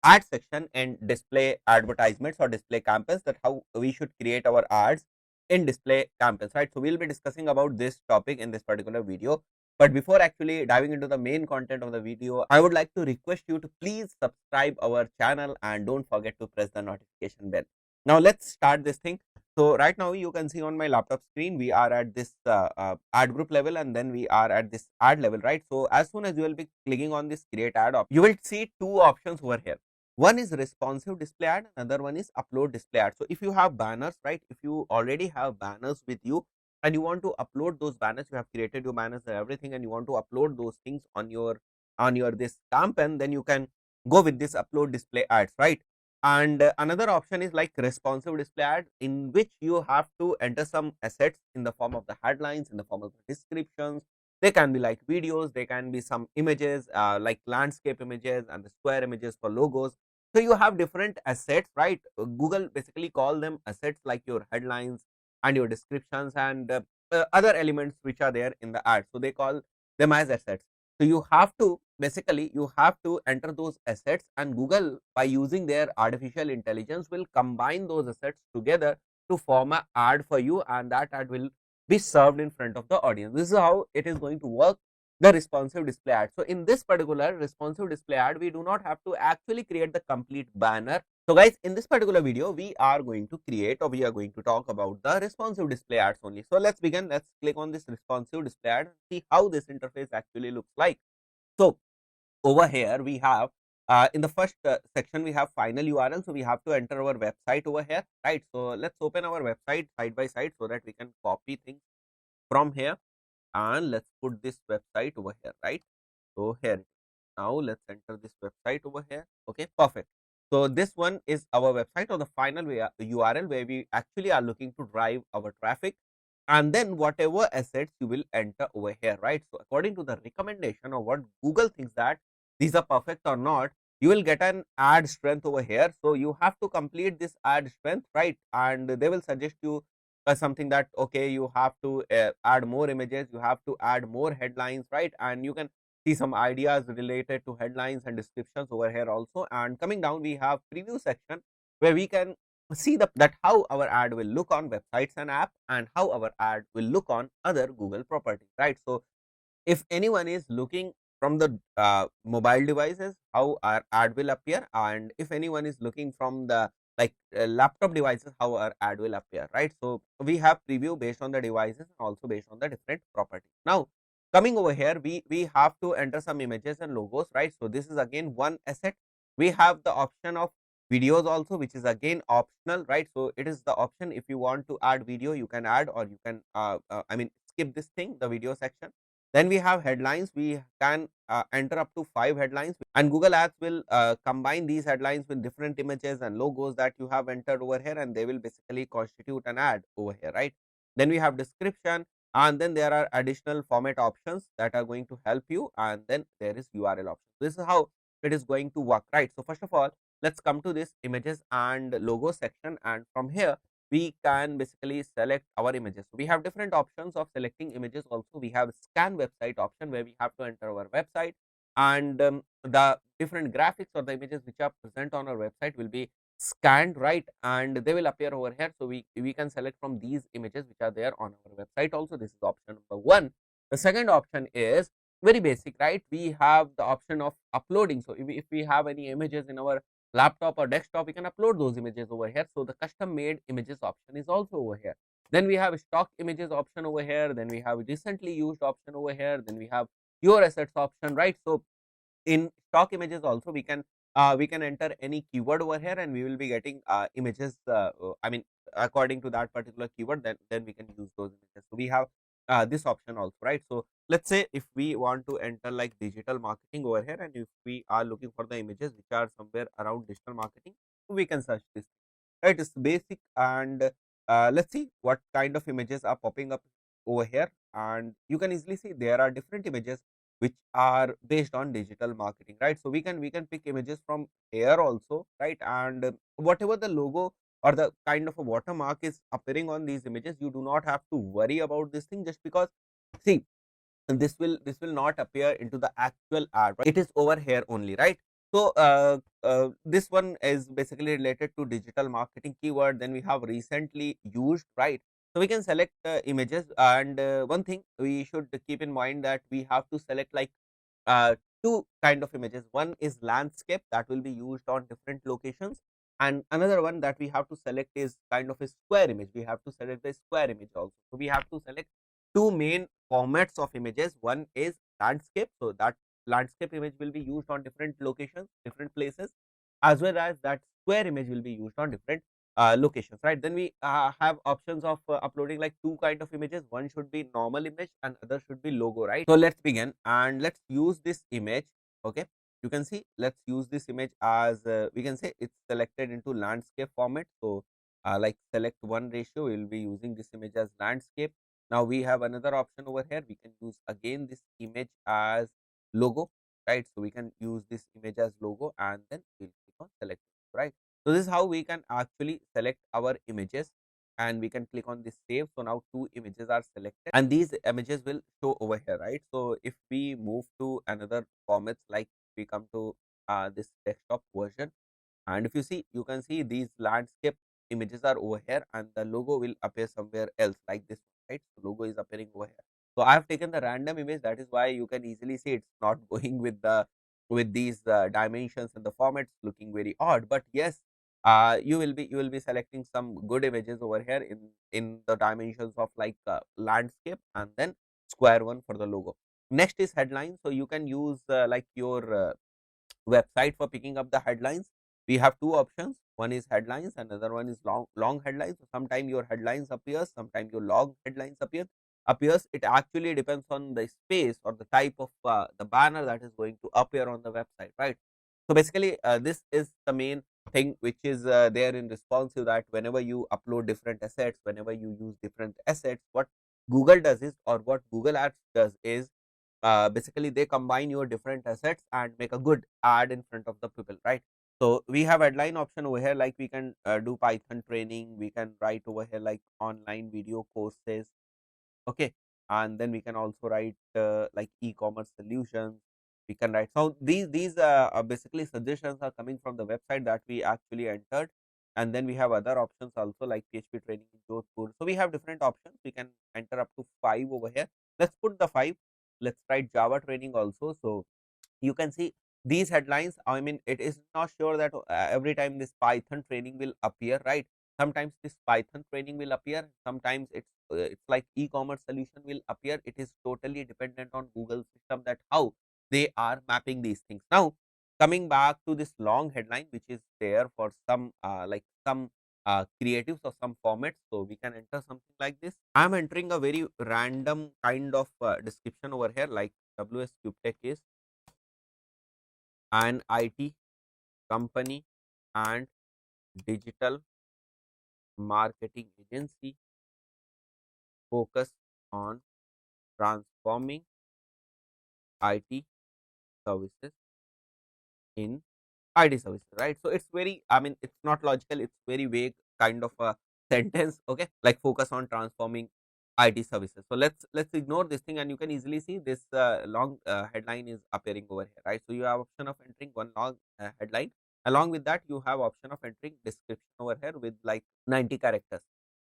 Ad section and display advertisements or display campaigns, that how we should create our ads in display campaigns, right? So we'll be discussing about this topic in this particular video. But before actually diving into the main content of the video, I would like to request you to please subscribe our channel and don't forget to press the notification bell. Now let's start this thing. So right now you can see on my laptop screen, we are at this ad group level, and then we are at this ad level, right? So as soon as you will be clicking on this create ad option, you will see two options over here. One is responsive display ad, another one is upload display ad. So if you have banners, right, if you already have banners with you and you want to upload those banners, you have created your banners and everything, and you want to upload those things on your this campaign, then you can go with this upload display ads, right? And another option is like responsive display ad, in which you have to enter some assets in the form of the headlines, in the form of the descriptions. They can be like videos, they can be some images like landscape images and the square images for logos. So you have different assets, right? Google basically call them assets, like your headlines and your descriptions and other elements which are there in the ad. So they call them as assets. So you have to basically you have to enter those assets, and Google, by using their artificial intelligence, will combine those assets together to form an ad for you, and that ad will be served in front of the audience. This is how it is going to work, the responsive display ad. So in this particular responsive display ad, we do not have to actually create the complete banner. So guys, in this particular video, we are going to create, or we are going to talk about the responsive display ads only. So let's begin. Let's click on this responsive display ad and see how this interface actually looks like. So over here we have in the first section we have final URL. So we have to enter our website over here, right? So let's open our website side by side so that we can copy things from here, and let's put this website over here, right? So here, now let's enter this website over here. Okay, perfect. So this one is our website, or the final URL where we actually are looking to drive our traffic, and then whatever assets you will enter over here, right? So according to the recommendation or what Google thinks that these are perfect or not, you will get an ad strength over here. So you have to complete this ad strength, right? And they will suggest you something that, okay, you have to add more images, you have to add more headlines, right? And you can see some ideas related to headlines and descriptions over here also. And coming down, we have preview section where we can see that how our ad will look on websites and app, and how our ad will look on other Google properties, right? So if anyone is looking from the mobile devices, how our ad will appear, and if anyone is looking from the like laptop devices, how our ad will appear, right? So we have preview based on the devices and also based on the different properties. Now coming over here, we have to enter some images and logos, right? So this is again one asset. We have the option of videos also, which is again optional, right? So it is the option, if you want to add video you can add, or you can I mean skip this thing, the video section. Then we have headlines. We can enter up to 5 headlines, and Google Ads will combine these headlines with different images and logos that you have entered over here, and they will basically constitute an ad over here, right? Then we have description, and then there are additional format options that are going to help you, and then there is URL option. This is how it is going to work, right? So first of all, let's come to this images and logo section, and from here we can basically select our images. So we have different options of selecting images also. We have scan website option where we have to enter our website, and the different graphics or the images which are present on our website will be scanned, right? And they will appear over here. So we can select from these images which are there on our website also. This is option number 1. The second option is very basic, right? We have the option of uploading. So if we have any images in our laptop or desktop, we can upload those images over here. So the custom made images option is also over here. Then we have stock images option over here. Then we have recently used option over here. Then we have your assets option, right? So in stock images also we can enter any keyword over here, and we will be getting images I mean according to that particular keyword, then we can use those images. So we have this option also, right? So let's say if we want to enter like digital marketing over here, and if we are looking for the images which are somewhere around digital marketing, we can search this, right? It's basic, and let's see what kind of images are popping up over here. And you can easily see there are different images which are based on digital marketing, right? So we can pick images from here also, right? And whatever the logo or the kind of a watermark is appearing on these images, you do not have to worry about this thing, just because, see, this will not appear into the actual ad, right? It is over here only, right? So this one is basically related to digital marketing keyword, then we have recently used, right? So we can select images, and one thing we should keep in mind that we have to select like uh, two kind of images. One is landscape that will be used on different locations, and another one that we have to select is kind of a square image. We have to select the square image also. So we have to select two main formats of images. One is landscape, so that landscape image will be used on different locations, different places, as well as that square image will be used on different locations, right? Then we have options of uploading like two kind of images. One should be normal image and other should be logo, right? So let's begin and let's use this image. Okay, you can see, let's use this image as we can say it's selected into landscape format. So like select one ratio, we will be using this image as landscape. Now we have another option over here. We can use again this image as logo, right? So we can use this image as logo, and then we'll click on select, right? So this is how we can actually select our images, and we can click on this save. So now two images are selected, and these images will show over here, right? So if we move to another formats, like we come to this desktop version, and if you see, you can see these landscape images are over here, and the logo will appear somewhere else like this, right? So logo is appearing over here. So I have taken the random image, that is why you can easily see it's not going with the with these dimensions and the formats looking very odd. But yes, you will be selecting some good images over here in the dimensions of like landscape, and then square one for the logo. Next is headline. So you can use like your website for picking up the headlines. We have two options. One is headlines, another one is long headlines. So sometime your headlines appears, sometime your long headlines appears. It actually depends on the space or the type of the banner that is going to appear on the website, right? So basically this is the main thing which is there in responsive, that whenever you upload different assets, whenever you use different assets, what Google does is, or what Google Ads does is, basically they combine your different assets and make a good ad in front of the people, right? So we have headline option over here, like we can do Python training, we can write over here like online video courses, okay, and then we can also write like e-commerce solutions. We can write, so these are basically suggestions are coming from the website that we actually entered. And then we have other options also, like PHP training in Jodhpur. So we have different options, we can enter up to 5 over here. Let's put the 5. Let's write Java training also. So you can see these headlines, I mean, it is not sure that every time this Python training will appear, right? Sometimes this Python training will appear, sometimes it's like e-commerce solution will appear. It is totally dependent on Google system, that how they are mapping these things. Now coming back to this long headline, which is there for some like some creatives or some formats. So we can enter something like this. I'm entering a very random kind of description over here, like WS Tech is an IT company and digital marketing agency focused on transforming IT services in IT services, right? So it's very, I mean, it's not logical, it's very vague kind of a sentence, okay? Like focus on transforming IT services. So let's ignore this thing, and you can easily see this long headline is appearing over here, right? So you have option of entering one long headline. Along with that, you have option of entering description over here with like 90 characters.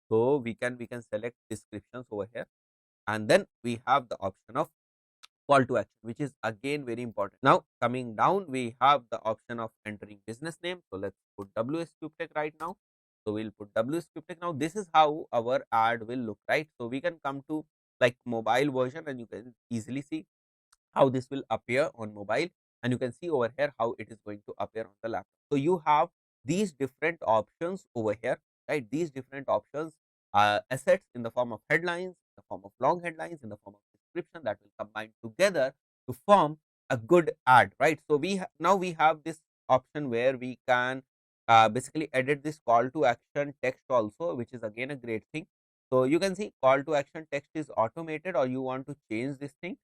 So we can select descriptions over here, and then we have the option of call to action, which is again very important. Now coming down, we have the option of entering business name. So let's put WS Tech right now. So we'll put WS Tech. Now this is how our ad will look, right? So we can come to like mobile version, and you can easily see how this will appear on mobile, and you can see over here how it is going to appear on the laptop. So you have these different options over here, right? These different options, assets in the form of headlines, the form of long headlines, in the form of description that will combine together to form a good ad, right? So now we have this option where we can basically edit this call to action text also, which is again a great thing. So you can see call to action text is automated, or you want to change this thing.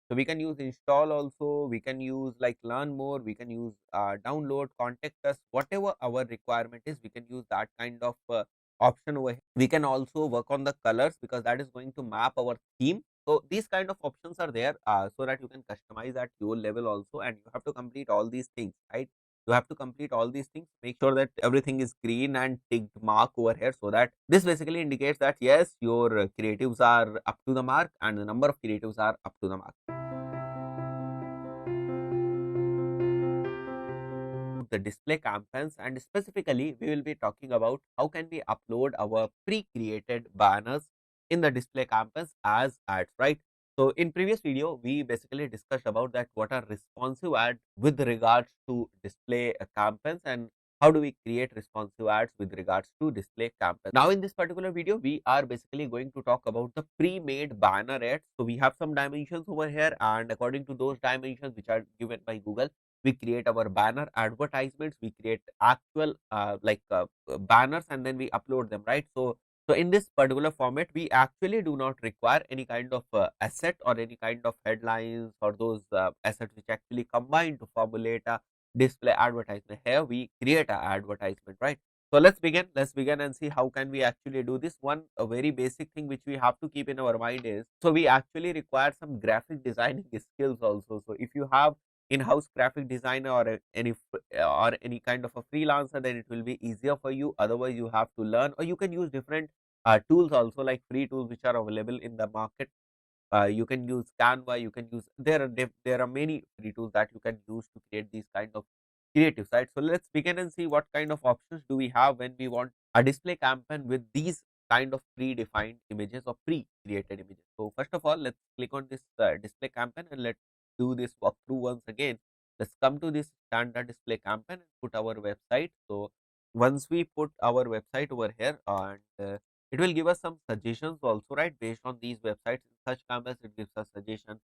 So we can use install also, we can use like learn more, we can use download, contact us, whatever our requirement is, we can use that kind of option over here. We can also work on the colors because that is going to map our theme. So these kind of options are there so that you can customize at your level also, and you have to complete all these things, right? You have to complete all these things, make sure that everything is green and ticked mark over here, so that this basically indicates that yes, your creatives are up to the mark and the number of creatives are up to the mark. The display campaigns, and specifically we will be talking about how can we upload our pre-created banners in the display campaigns as ads, right? So in previous video we basically discussed about that what are responsive ads with regards to display campaigns, and how do we create responsive ads with regards to display campaigns. Now in this particular video we are basically going to talk about the pre-made banner ads. So we have some dimensions over here, and according to those dimensions which are given by Google, we create our banner advertisements, we create actual banners, and then we upload them, right? So in this particular format we actually do not require any kind of asset or any kind of headlines or those assets which actually combine to formulate a display advertisement. Here we create a advertisement, right? So let's begin and see how can we actually do this. One a very basic thing which we have to keep in our mind is, so we actually require some graphic designing skills also. So if you have in-house graphic designer or any kind of a freelancer, then it will be easier for you. Otherwise you have to learn, or you can use different tools also, like free tools which are available in the market. You can use Canva, you can use, there are many free tools that you can use to create these kind of creative sites. So let's begin and see what kind of options do we have when we want a display campaign with these kind of predefined images or pre-created images. So first of all, let's click on this display campaign, and let's do this walkthrough once again. Let's come to this standard display campaign and put our website. So once we put our website over here, and it will give us some suggestions also, right? Based on these websites, in such campaigns it gives us suggestion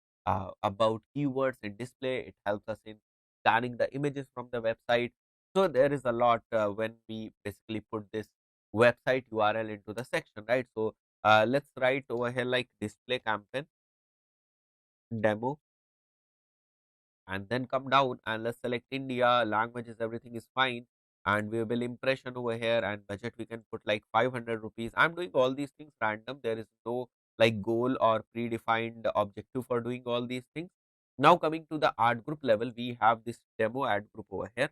about keywords in display. It helps us in scanning the images from the website. So there is a lot when we basically put this website URL into the section, right? So let's write over here like display campaign demo, and then come down and let's select India, languages, everything is fine, and we will impression over here, and budget we can put like 500 rupees. I'm doing all these things random, there is no like goal or predefined objective for doing all these things. Now coming to the ad group level, we have this demo ad group over here.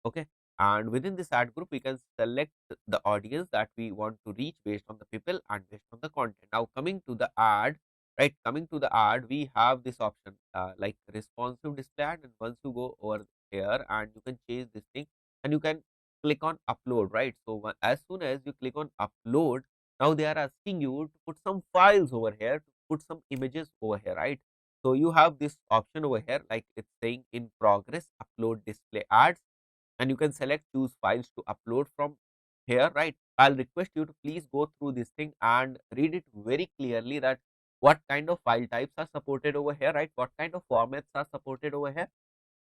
Okay, and within this ad group we can select the audience that we want to reach based on the people and based on the content. Now coming to the ad, right, coming to the ad, we have this option like responsive display ad, and once you go over here and you can change this thing, and you can click on upload, right? So as soon as you click on upload, now they are asking you to put some files over here, to put some images over here, right? So you have this option over here, like it's saying in progress, upload display ads, and you can select choose files to upload from here, right? I'll request you to please go through this thing and read it very clearly, that what kind of file types are supported over here, right? What kind of formats are supported over here.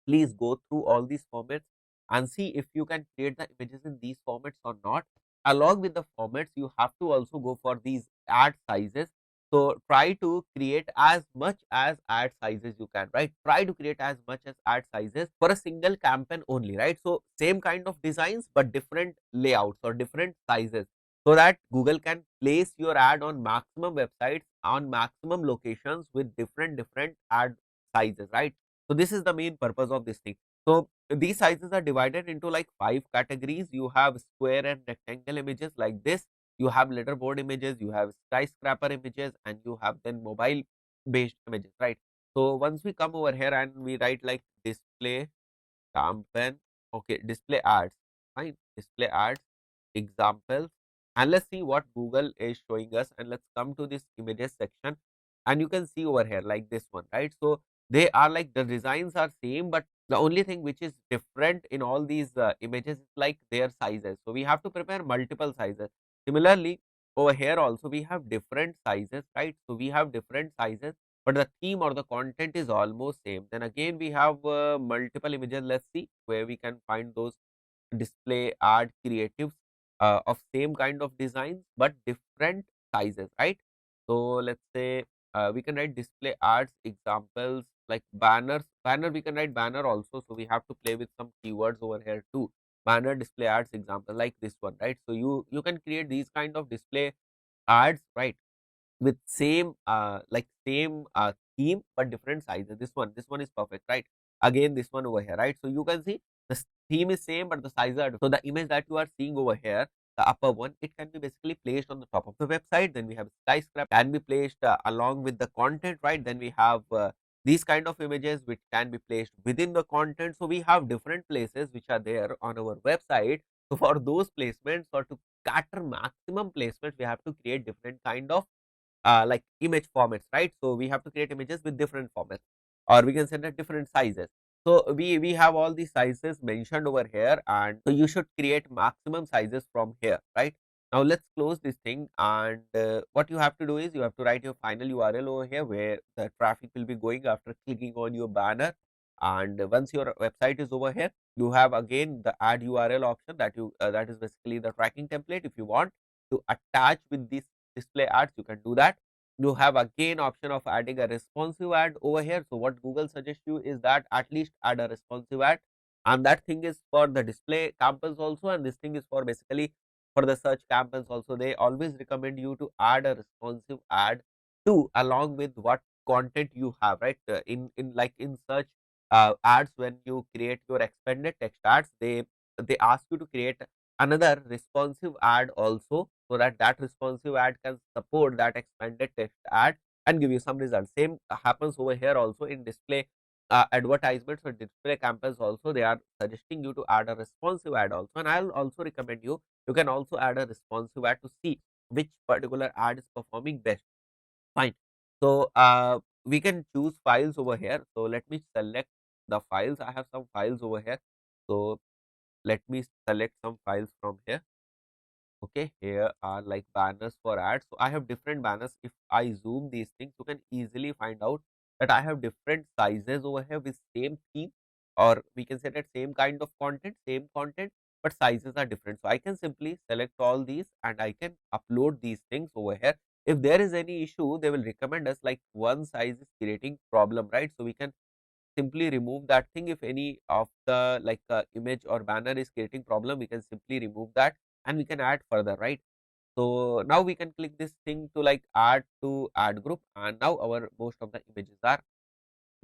Please go through all these formats and see if you can create the images in these formats or not. Along with the formats, you have to also go for these ad sizes. So try to create as much as ad sizes you can, right? Try to create as much as ad sizes for a single campaign only, right? So same kind of designs but different layouts or different sizes, so that Google can place your ad on maximum websites, on maximum locations with different ad sizes, right? So this is the main purpose of this thing. So these sizes are divided into like 5 categories. You have square and rectangle images like this. You have letterboard images, you have skyscraper images, and you have then mobile based images, right? So once we come over here and we write like display campaign, okay, display ads, fine, display ads, examples, and let's see what Google is showing us, and let's come to this images section, and you can see over here like this one, right? So they are like the designs are same, but the only thing which is different in all these images is like their sizes. So we have to prepare multiple sizes. Similarly, over here also we have different sizes, right? So we have different sizes, but the theme or the content is almost same. Then again we have multiple images. Let's see where we can find those display art creatives of same kind of designs but different sizes, right? So let's say we can write display arts examples like banners. Banner, we can write banner also, so we have to play with some keywords over here too. Banner display arts example like this one, right? So you can create these kind of display ads, right, with same same theme but different sizes. This one is perfect, right? Again this one over here, right? So you can see the theme is same but the sizes are different. So the image that you are seeing over here, the upper one, it can be basically placed on the top of the website. Then we have skyscraper can be placed along with the content, right? Then we have these kind of images which can be placed within the content. So we have different places which are there on our website. So for those placements or to cater maximum placements, we have to create different kind of like image formats, right? So we have to create images with different formats, or we can send at different sizes. So we have all these sizes mentioned over here, and so you should create maximum sizes from here, right? Now let's close this thing, and what you have to do is you have to write your final URL over here where the traffic will be going after clicking on your banner. And once your website is over here, you have again the add URL option that you that is basically the tracking template. If you want to attach with this display ads, you can do that. You have again option of adding a responsive ad over here. So what Google suggests you is that at least add a responsive ad, and that thing is for the display campaigns also, and this thing is for basically for the search campaigns also. They always recommend you to add a responsive ad too along with what content you have, right? In like in search ads, when you create your expanded text ads, they ask you to create another responsive ad also, so that that responsive ad can support that expanded text ad and give you some results. Same happens over here also in display advertisements or display campaigns also. They are suggesting you to add a responsive ad also, and I'll also recommend you can also add a responsive ad to see which particular ad is performing best. Fine. So we can choose files over here. So let me select the files. I have some files over here. So let me select some files from here. Okay, here are like banners for ads. So I have different banners. If I zoom these things, you can easily find out that I have different sizes over here with same theme, or we can say that same kind of content, same content, but sizes are different. So I can simply select all these and I can upload these things over here. If there is any issue, they will recommend us like one size is creating problem, right? So we can simply remove that thing. If any of the like image or banner is creating problem, we can simply remove that and we can add further, right? So now we can click this thing to like add to ad group, and now our most of the images are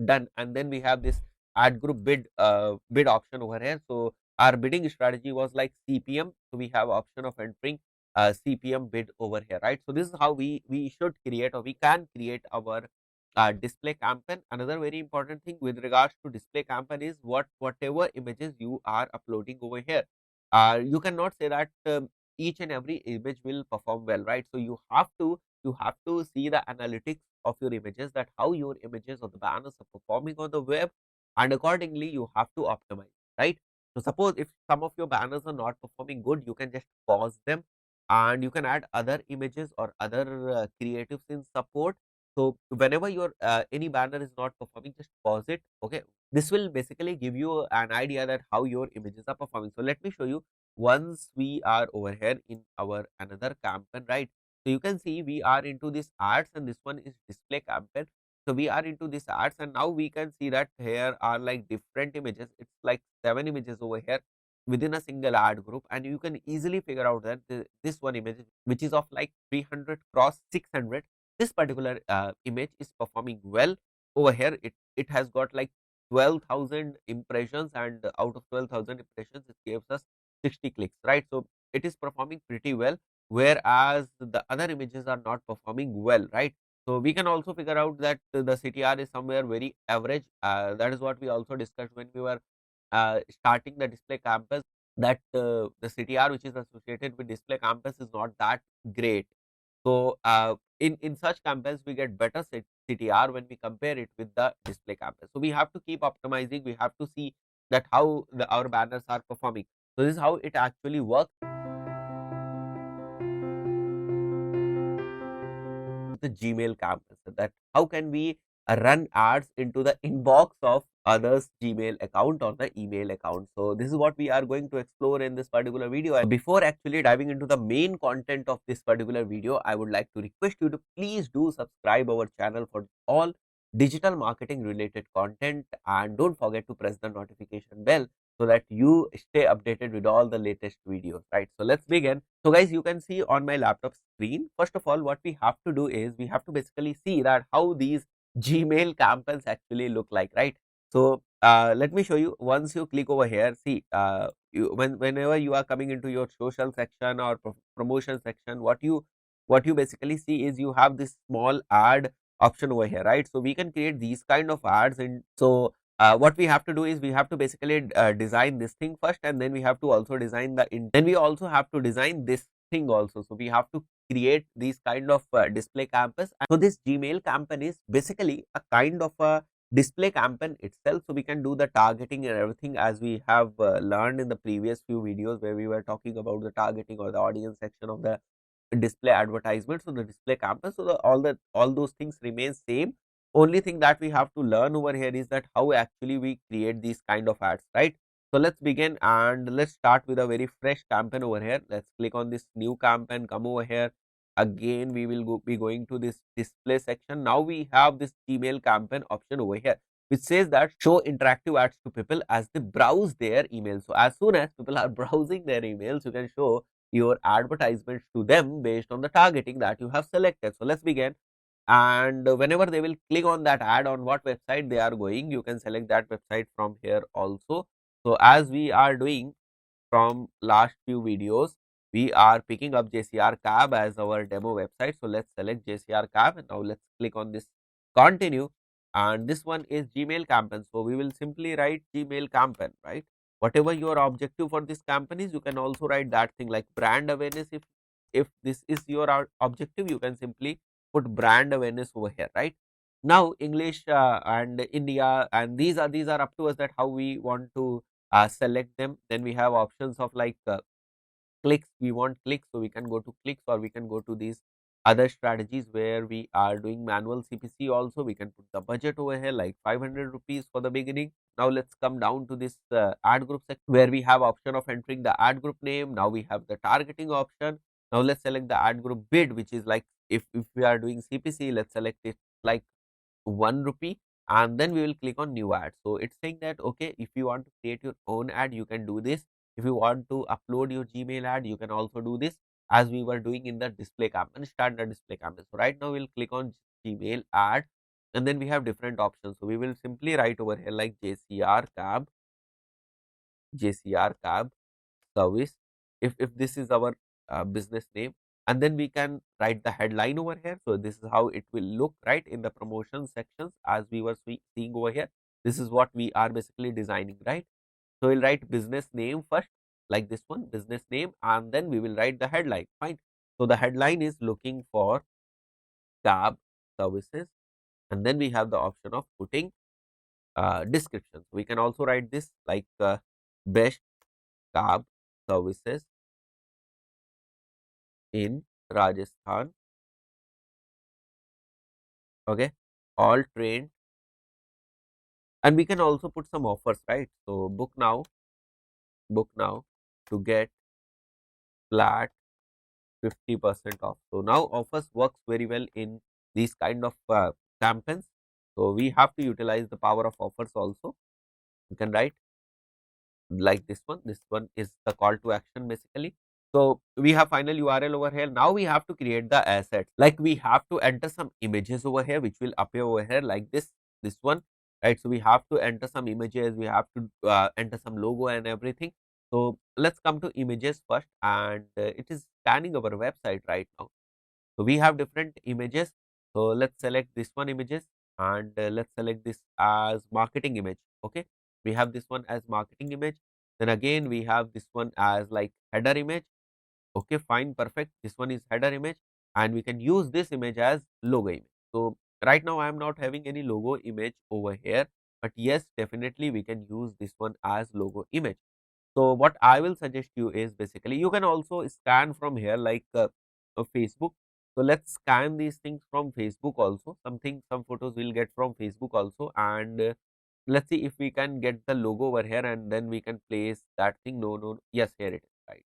done. And then we have this ad group bid option over here. So our bidding strategy was like CPM, so we have option of entering CPM bid over here, right? So this is how we should create, or we can create our display campaign. Another very important thing with regards to display campaign is whatever images you are uploading over here, you cannot say that each and every image will perform well, right? So you have to see the analytics of your images, that how your images or the banners are performing on the web, and accordingly you have to optimize, right? So suppose if some of your banners are not performing good, you can just pause them and you can add other images or other creatives in support. So whenever your any banner is not performing, just pause it. Okay, this will basically give you an idea that how your images are performing. So let me show you. Once we are over here in our another campaign, right? So you can see we are into this ads, and this one is display campaign. So we are into this ads, and now we can see that here are like different images. It's like 7 images over here within a single ad group, and you can easily figure out that this one image, which is of like 300 cross 600, this particular image is performing well over here. It has got like 12,000 impressions, and out of 12,000 impressions, it gives us 60 clicks, right? So it is performing pretty well, whereas the other images are not performing well, right? So we can also figure out that the CTR is somewhere very average. That is what we also discussed when we were starting the display campus, that the CTR which is associated with display campus is not that great. So in such campaigns, we get better CTR when we compare it with the display campaign. So we have to keep optimizing. We have to see that how our banners are performing. So this is how it actually works. the Gmail campaign. So that how can we run ads into the inbox of others Gmail account or the email account. So this is what we are going to explore in this particular video. And before actually diving into the main content of this particular video, I would like to request you to please do subscribe our channel for all digital marketing related content, and don't forget to press the notification bell so that you stay updated with all the latest videos, right? So let's begin. So guys, you can see on my laptop screen, first of all, what we have to do is we have to basically see that how these Gmail campaigns actually look like, right? So let me show you. Once you click over here, see, whenever you are coming into your social section or promotion section, what you basically see is you have this small ad option over here, right? So we can create these kind of ads, and so what we have to do is we have to basically design this thing first, and then we have to also design then we also have to design this thing also. So we have to create these kind of display campus. And so this Gmail campaign is basically a kind of a display campaign itself. So we can do the targeting and everything, as we have learned in the previous few videos where we were talking about the targeting or the audience section of the display advertisement. So the display campaign, so all those things remain same. Only thing that we have to learn over here is that how actually we create these kind of ads, right? So let's begin, and let's start with a very fresh campaign over here. Let's click on this new campaign, come over here. Again, we will be going to this display section. Now we have this Gmail campaign option over here, which says that show interactive ads to people as they browse their emails. So as soon as people are browsing their emails, you can show your advertisements to them based on the targeting that you have selected. So let's begin. And whenever they will click on that ad, on what website they are going, you can select that website from here also. So as we are doing from last few videos, we are picking up JCR Cab as our demo website. So let's select JCR Cab, and now let's click on this continue. And this one is Gmail campaign. So we will simply write Gmail campaign, right? Whatever your objective for this campaign is, you can also write that thing like brand awareness. If this is your objective, you can simply put brand awareness over here, right? Now English and India, and these are up to us that how we want to select them. Then we have options of like clicks. We want clicks, so we can go to clicks, or we can go to these other strategies where we are doing manual CPC also. We can put the budget over here like 500 rupees for the beginning. Now let's come down to this ad group section where we have option of entering the ad group name. Now we have the targeting option. Now let's select the ad group bid, which is like if we are doing CPC, let's select it like 1 rupee, and then we will click on new ad. So it's saying that okay, if you want to create your own ad, you can do this. If you want to upload your Gmail ad, you can also do this, as we were doing in the display campaign, standard display campaign. So right now we'll click on Gmail ad, and then we have different options. So we will simply write over here like JCR cab service, if this is our business name, and then we can write the headline over here. So this is how it will look, right, in the promotion sections, as we were seeing over here. This is what we are basically designing, right? So we'll write business name first, like this one, business name, and then we will write the headline, fine. So the headline is looking for cab services, and then we have the option of putting description. So we can also write this like best cab services in Rajasthan. Okay, all trained, and we can also put some offers, right? So book now to get flat 50% off. So now offers works very well in these kind of campaigns. So we have to utilize the power of offers also. You can write like this one. This one is the call to action basically. So we have final URL over here. Now we have to create the assets. Like we have to enter some images over here, which will appear over here like this one, right? So we have to enter some images. We have to enter some logo and everything. So let's come to images first, and it is scanning our website right now. So we have different images. So let's select this one images, and let's select this as marketing image. Okay, we have this one as marketing image. Then again we have this one as like header image. Okay, fine, perfect. This one is header image, and we can use this image as logo image. So right now I am not having any logo image over here, but yes, definitely we can use this one as logo image. So what I will suggest you is basically you can also scan from here like Facebook. So let's scan these things from Facebook also. Some photos we'll get from Facebook also, and let's see if we can get the logo over here, and then we can place that thing. No, no, yes, here it is, right.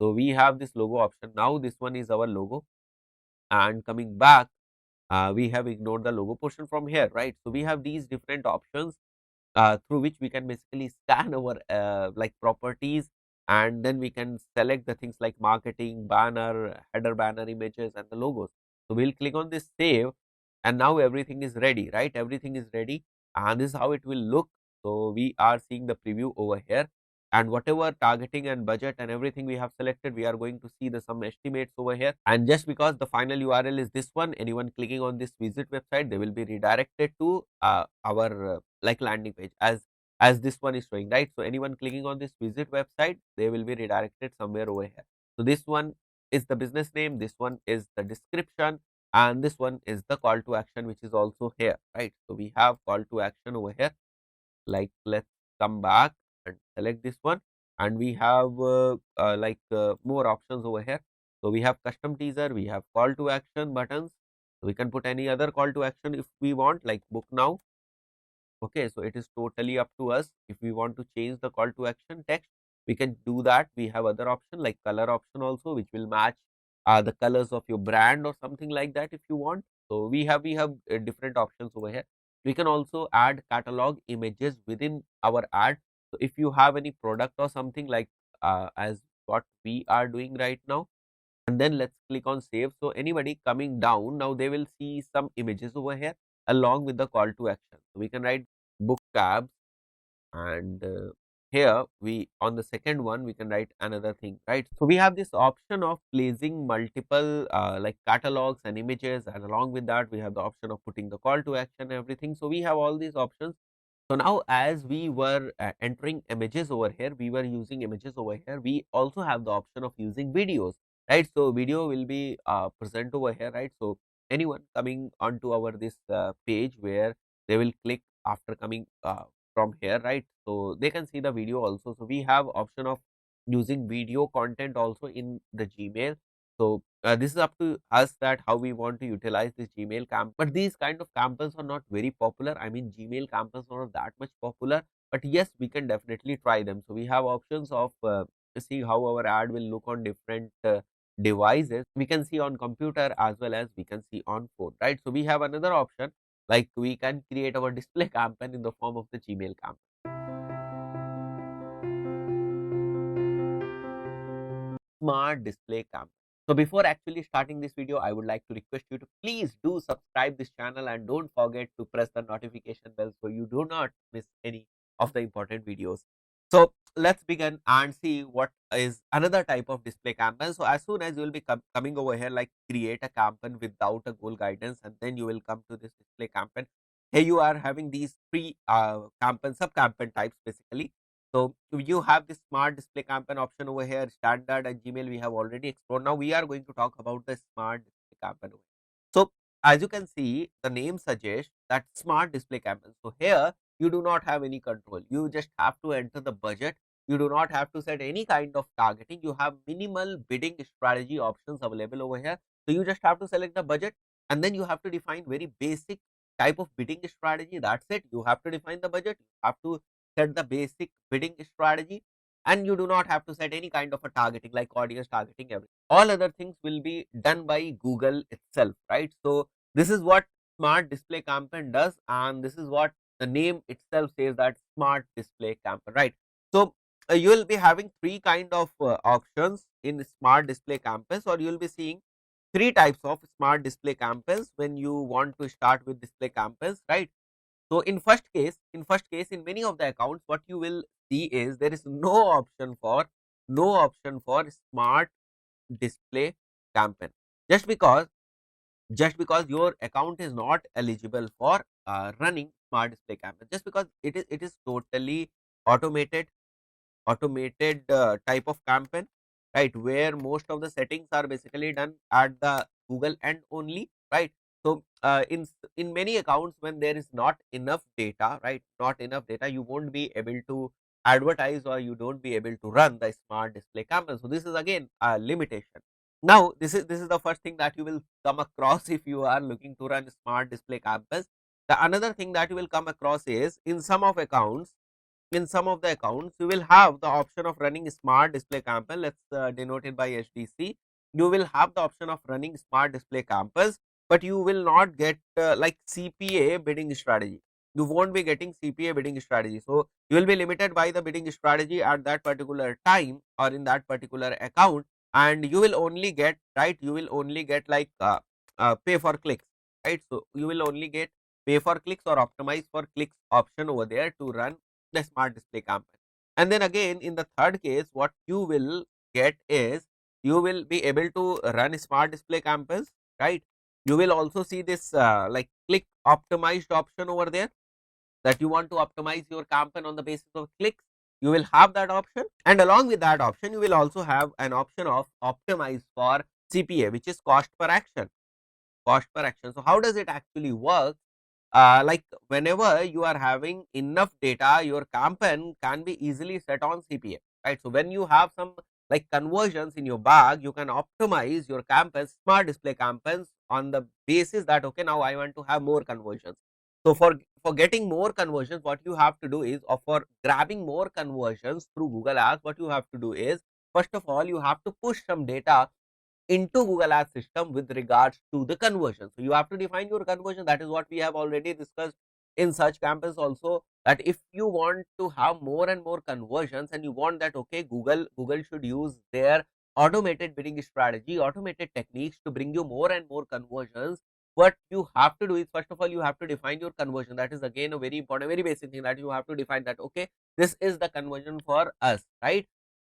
So we have this logo option. Now this one is our logo, and coming back, we have ignored the logo portion from here, right. So we have these different options through which we can basically scan our like properties, and then we can select the things like marketing, banner, header banner images, and the logos. So we'll click on this save, and now everything is ready, right. Everything is ready, and this is how it will look. So we are seeing the preview over here, and whatever targeting and budget and everything we have selected, we are going to see the some estimates over here. And just because the final URL is this one, anyone clicking on this visit website, they will be redirected to our like landing page, as this one is showing, right. So anyone clicking on this visit website, they will be redirected somewhere over here. So this one is the business name, this one is the description, and this one is the call to action, which is also here, right. So we have call to action over here. Like, let's come back and select this one, and we have more options over here. So we have custom teaser, we have call to action buttons. So we can put any other call to action if we want, like book now. Okay, so it is totally up to us. If we want to change the call to action text, we can do that. We have other option like color option also, which will match the colors of your brand or something like that if you want. So we have different options over here. We can also add catalog images within our ad. So if you have any product or something like as what we are doing right now, and then let's click on save. So anybody coming down now, they will see some images over here along with the call to action. So we can write book cabs, and here we, on the second one, we can write another thing, right. So we have this option of placing multiple like catalogs and images, and along with that we have the option of putting the call to action and everything. So we have all these options. So now, as we were entering images over here, we were using images over here, we also have the option of using videos, right. So video will be present over here, right. So anyone coming onto our this page, where they will click after coming from here, right. So they can see the video also. So we have option of using video content also in the Gmail. So this is up to us that how we want to utilize this Gmail camp. But these kind of campaigns are not very popular. I mean, Gmail campaigns are not that much popular. But yes, we can definitely try them. So we have options of see how our ad will look on different devices. We can see on computer as well as we can see on phone, right. So we have another option, like we can create our display campaign in the form of the Gmail campaign. Smart display campaign. So before actually starting this video, I would like to request you to please do subscribe this channel, and don't forget to press the notification bell so you do not miss any of the important videos. So let's begin and see what is another type of display campaign. So as soon as you will be coming over here, like create a campaign without a goal guidance, and then you will come to this display campaign. Here you are having these three campaign, sub campaign types basically. So you have this smart display campaign option over here, standard and Gmail we have already explored. Now we are going to talk about the smart display campaign. So as you can see, the name suggests that smart display campaign. So here you do not have any control. You just have to enter the budget. You do not have to set any kind of targeting. You have minimal bidding strategy options available over here. So you just have to select the budget, and then you have to define very basic type of bidding strategy. That's it. You have to define the budget. You have to set the basic bidding strategy, and you do not have to set any kind of a targeting like audience targeting. Everything, all other things will be done by Google itself, right. So this is what smart display campaign does, and this is what the name itself says, that smart display campaign, right. So you will be having three kind of options in smart display campaigns, or you will be seeing three types of smart display campaigns when you want to start with display campaigns, right. So in first case, in many of the accounts, what you will see is there is no option for smart display campaign, just because your account is not eligible for running smart display campaign, just because it is totally automated type of campaign, right, where most of the settings are basically done at the Google end only, right. So in many accounts, when there is not enough data, right, not enough data, you won't be able to advertise, or you don't be able to run the smart display campaign. So this is again a limitation. Now, this is the first thing that you will come across if you are looking to run smart display campus. The another thing that you will come across is in some of the accounts you will have the option of running smart display campus. Let's denote it by HDC. You will have the option of running smart display campus, but you will not get like CPA bidding strategy. You won't be getting CPA bidding strategy. So you will be limited by the bidding strategy at that particular time or in that particular account, and you will only get, right, you will only get like pay for clicks, right. So you will only get pay for clicks or optimize for clicks option over there to run the smart display campaign. And then again in the third case, what you will get is you will be able to run smart display campaigns, right. You will also see this like click optimized option over there, that you want to optimize your campaign on the basis of clicks. You will have that option, and along with that option you will also have an option of optimize for CPA, which is cost per action. Cost per action. So how does it actually work? Like whenever you are having enough data, your campaign can be easily set on CPA, right. So when you have some like conversions in your bag, you can optimize your campaigns, smart display campaigns, on the basis that okay, now I want to have more conversions. So for getting more conversions, what you have to do is, or for grabbing more conversions through Google Ads, what you have to do is, first of all you have to push some data into Google Ads system with regards to the conversion. So you have to define your conversion. That is what we have already discussed in search campaigns also, that if you want to have more and more conversions and you want that okay, Google should use their automated bidding strategy, automated techniques to bring you more and more conversions, what you have to do is, first of all you have to define your conversion. That is again a very important, very basic thing, that you have to define that okay, this is the conversion for us, right.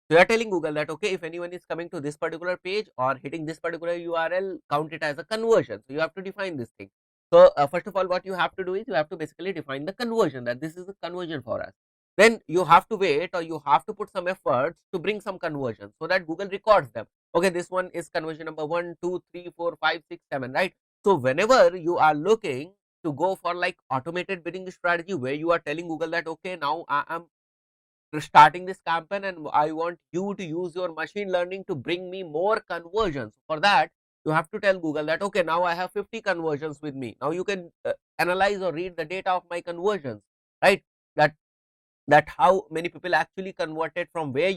So you are telling Google that okay, if anyone is coming to this particular page or hitting this particular URL, count it as a conversion. So you have to define this thing. So first of all, what you have to do is you have to basically define the conversion, that this is a conversion for us. Then you have to wait, or you have to put some efforts to bring some conversions so that Google records them. Okay, this one is conversion number 1, 2, 3, 4, 5, 6, 7, right? So whenever you are looking to go for like automated bidding strategy, where you are telling Google that okay, now I am starting this campaign and I want you to use your machine learning to bring me more conversions. For that, you have to tell Google that okay, now I have 50 conversions with me. Now you can analyze or read the data of my conversions, right? That that how many people actually converted, from where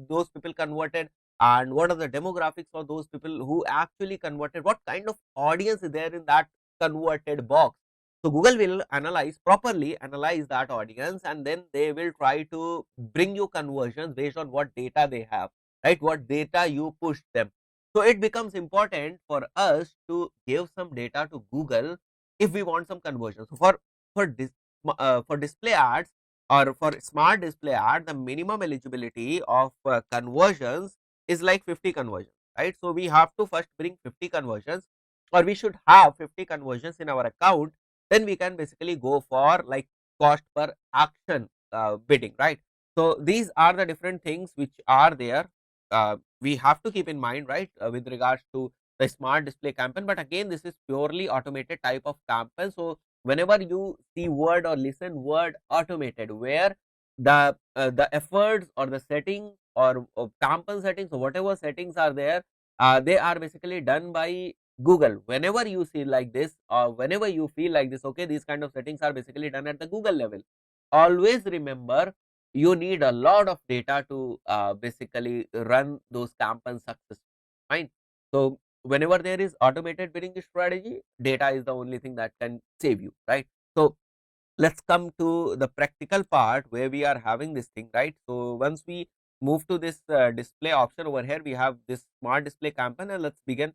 those people converted, and what are the demographics for those people who actually converted, what kind of audience is there in that converted box. So Google will analyze, properly analyze that audience, and then they will try to bring you conversions based on what data they have, right, what data you push them. So it becomes important for us to give some data to Google if we want some conversions. So for display ads, or for smart display ad, the minimum eligibility of conversions is like 50 conversions, right. So we have to first bring 50 conversions, or we should have 50 conversions in our account, then we can basically go for like cost per action bidding, right. So these are the different things which are there. We have to keep in mind, right, with regards to the smart display campaign. But again, this is purely automated type of campaign. So whenever you see word or listen word automated, where the efforts or the settings or campaign settings or whatever settings are there, they are basically done by Google. Whenever you see like this, or whenever you feel like this, okay, these kind of settings are basically done at the Google level. Always remember, you need a lot of data to basically run those campaigns successfully. Fine. So whenever there is automated bidding strategy, data is the only thing that can save you, right. So let's come to the practical part where we are having this thing, right. So once we move to this display option over here, we have this smart display campaign, and let's begin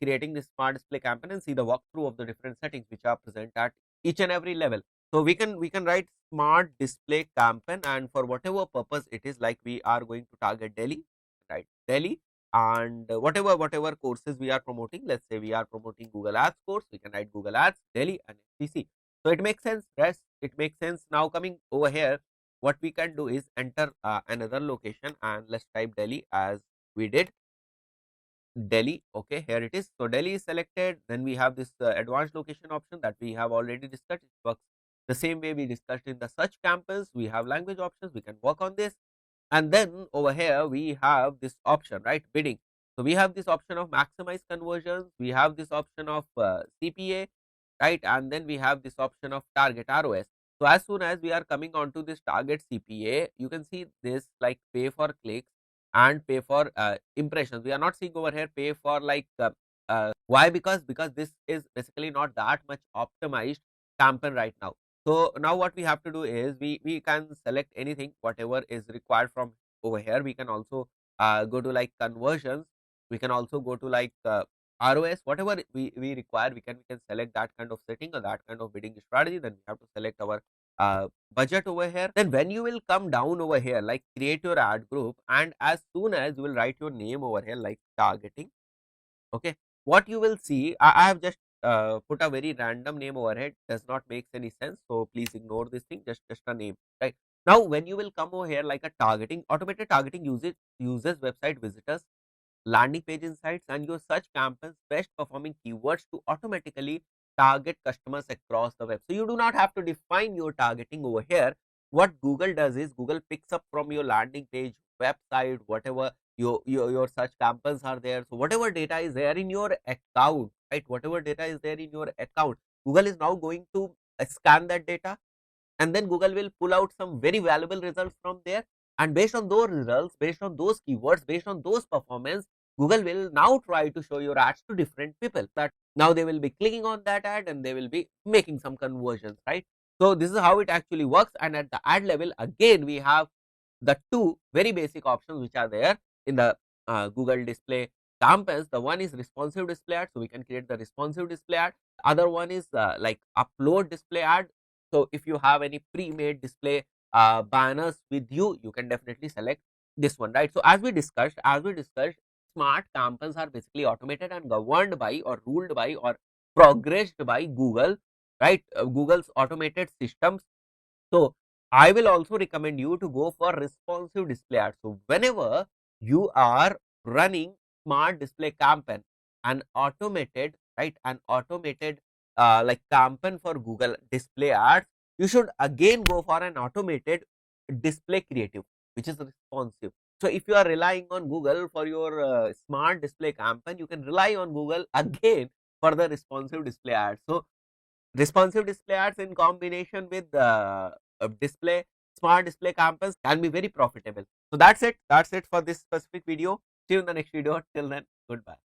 creating this smart display campaign and see the walkthrough of the different settings which are present at each and every level. So we can write smart display campaign, and for whatever purpose it is, like we are going to target Delhi, right, Delhi. And whatever courses we are promoting, let's say we are promoting Google Ads course, we can write Google Ads Delhi and HTC. So it makes sense, rest, it makes sense. Now coming over here, what we can do is enter another location, and let's type Delhi as we did. Delhi, okay, here it is. So Delhi is selected. Then we have this advanced location option that we have already discussed. It works the same way we discussed in the search campus. We have language options, we can work on this. And then over here we have this option, right, bidding. So we have this option of maximize conversions, we have this option of CPA, right? And then we have this option of target ROS. So as soon as we are coming on to this target CPA, you can see this like pay for clicks and pay for impressions. We are not seeing over here pay for like why? Because this is basically not that much optimized campaign right now. So now what we have to do is we can select anything whatever is required from over here. We can also go to like conversions. We can also go to like ROS, whatever we require, we can select that kind of setting or that kind of bidding strategy. Then we have to select our budget over here. Then when you will come down over here, like create your ad group, and as soon as you will write your name over here, like targeting, okay, what you will see, I have just put a very random name over here, does not make any sense, so please ignore this thing, just a name, right? Now when you will come over here like a targeting, automated targeting uses website visitors, landing page insights, and your search campaigns best performing keywords to automatically target customers across the web. So you do not have to define your targeting over here. What Google does is Google picks up from your landing page, website, whatever your search campaigns are there. So whatever data is there in your account, right? Whatever data is there in your account, Google is now going to scan that data, and then Google will pull out some very valuable results from there, and based on those results, based on those keywords, based on those performance, Google will now try to show your ads to different people, that now they will be clicking on that ad and they will be making some conversions, right? So this is how it actually works. And at the ad level, again we have the two very basic options which are there in the Google display campaigns. The one is responsive display ad, so we can create the responsive display ad. Other one is like upload display ad. So if you have any pre-made display banners with you, you can definitely select this one, right? So as we discussed, smart campaigns are basically automated and governed by or ruled by or progressed by Google, right? Google's automated systems. So I will also recommend you to go for responsive display ads. So whenever you are running smart display campaign, an automated, right, an automated like campaign for Google display ads, you should again go for an automated display creative, which is responsive. So if you are relying on Google for your smart display campaign, you can rely on Google again for the responsive display ads. So responsive display ads in combination with display smart display campaigns can be very profitable. So that's it for this specific video. See you in the next video. Till then, goodbye.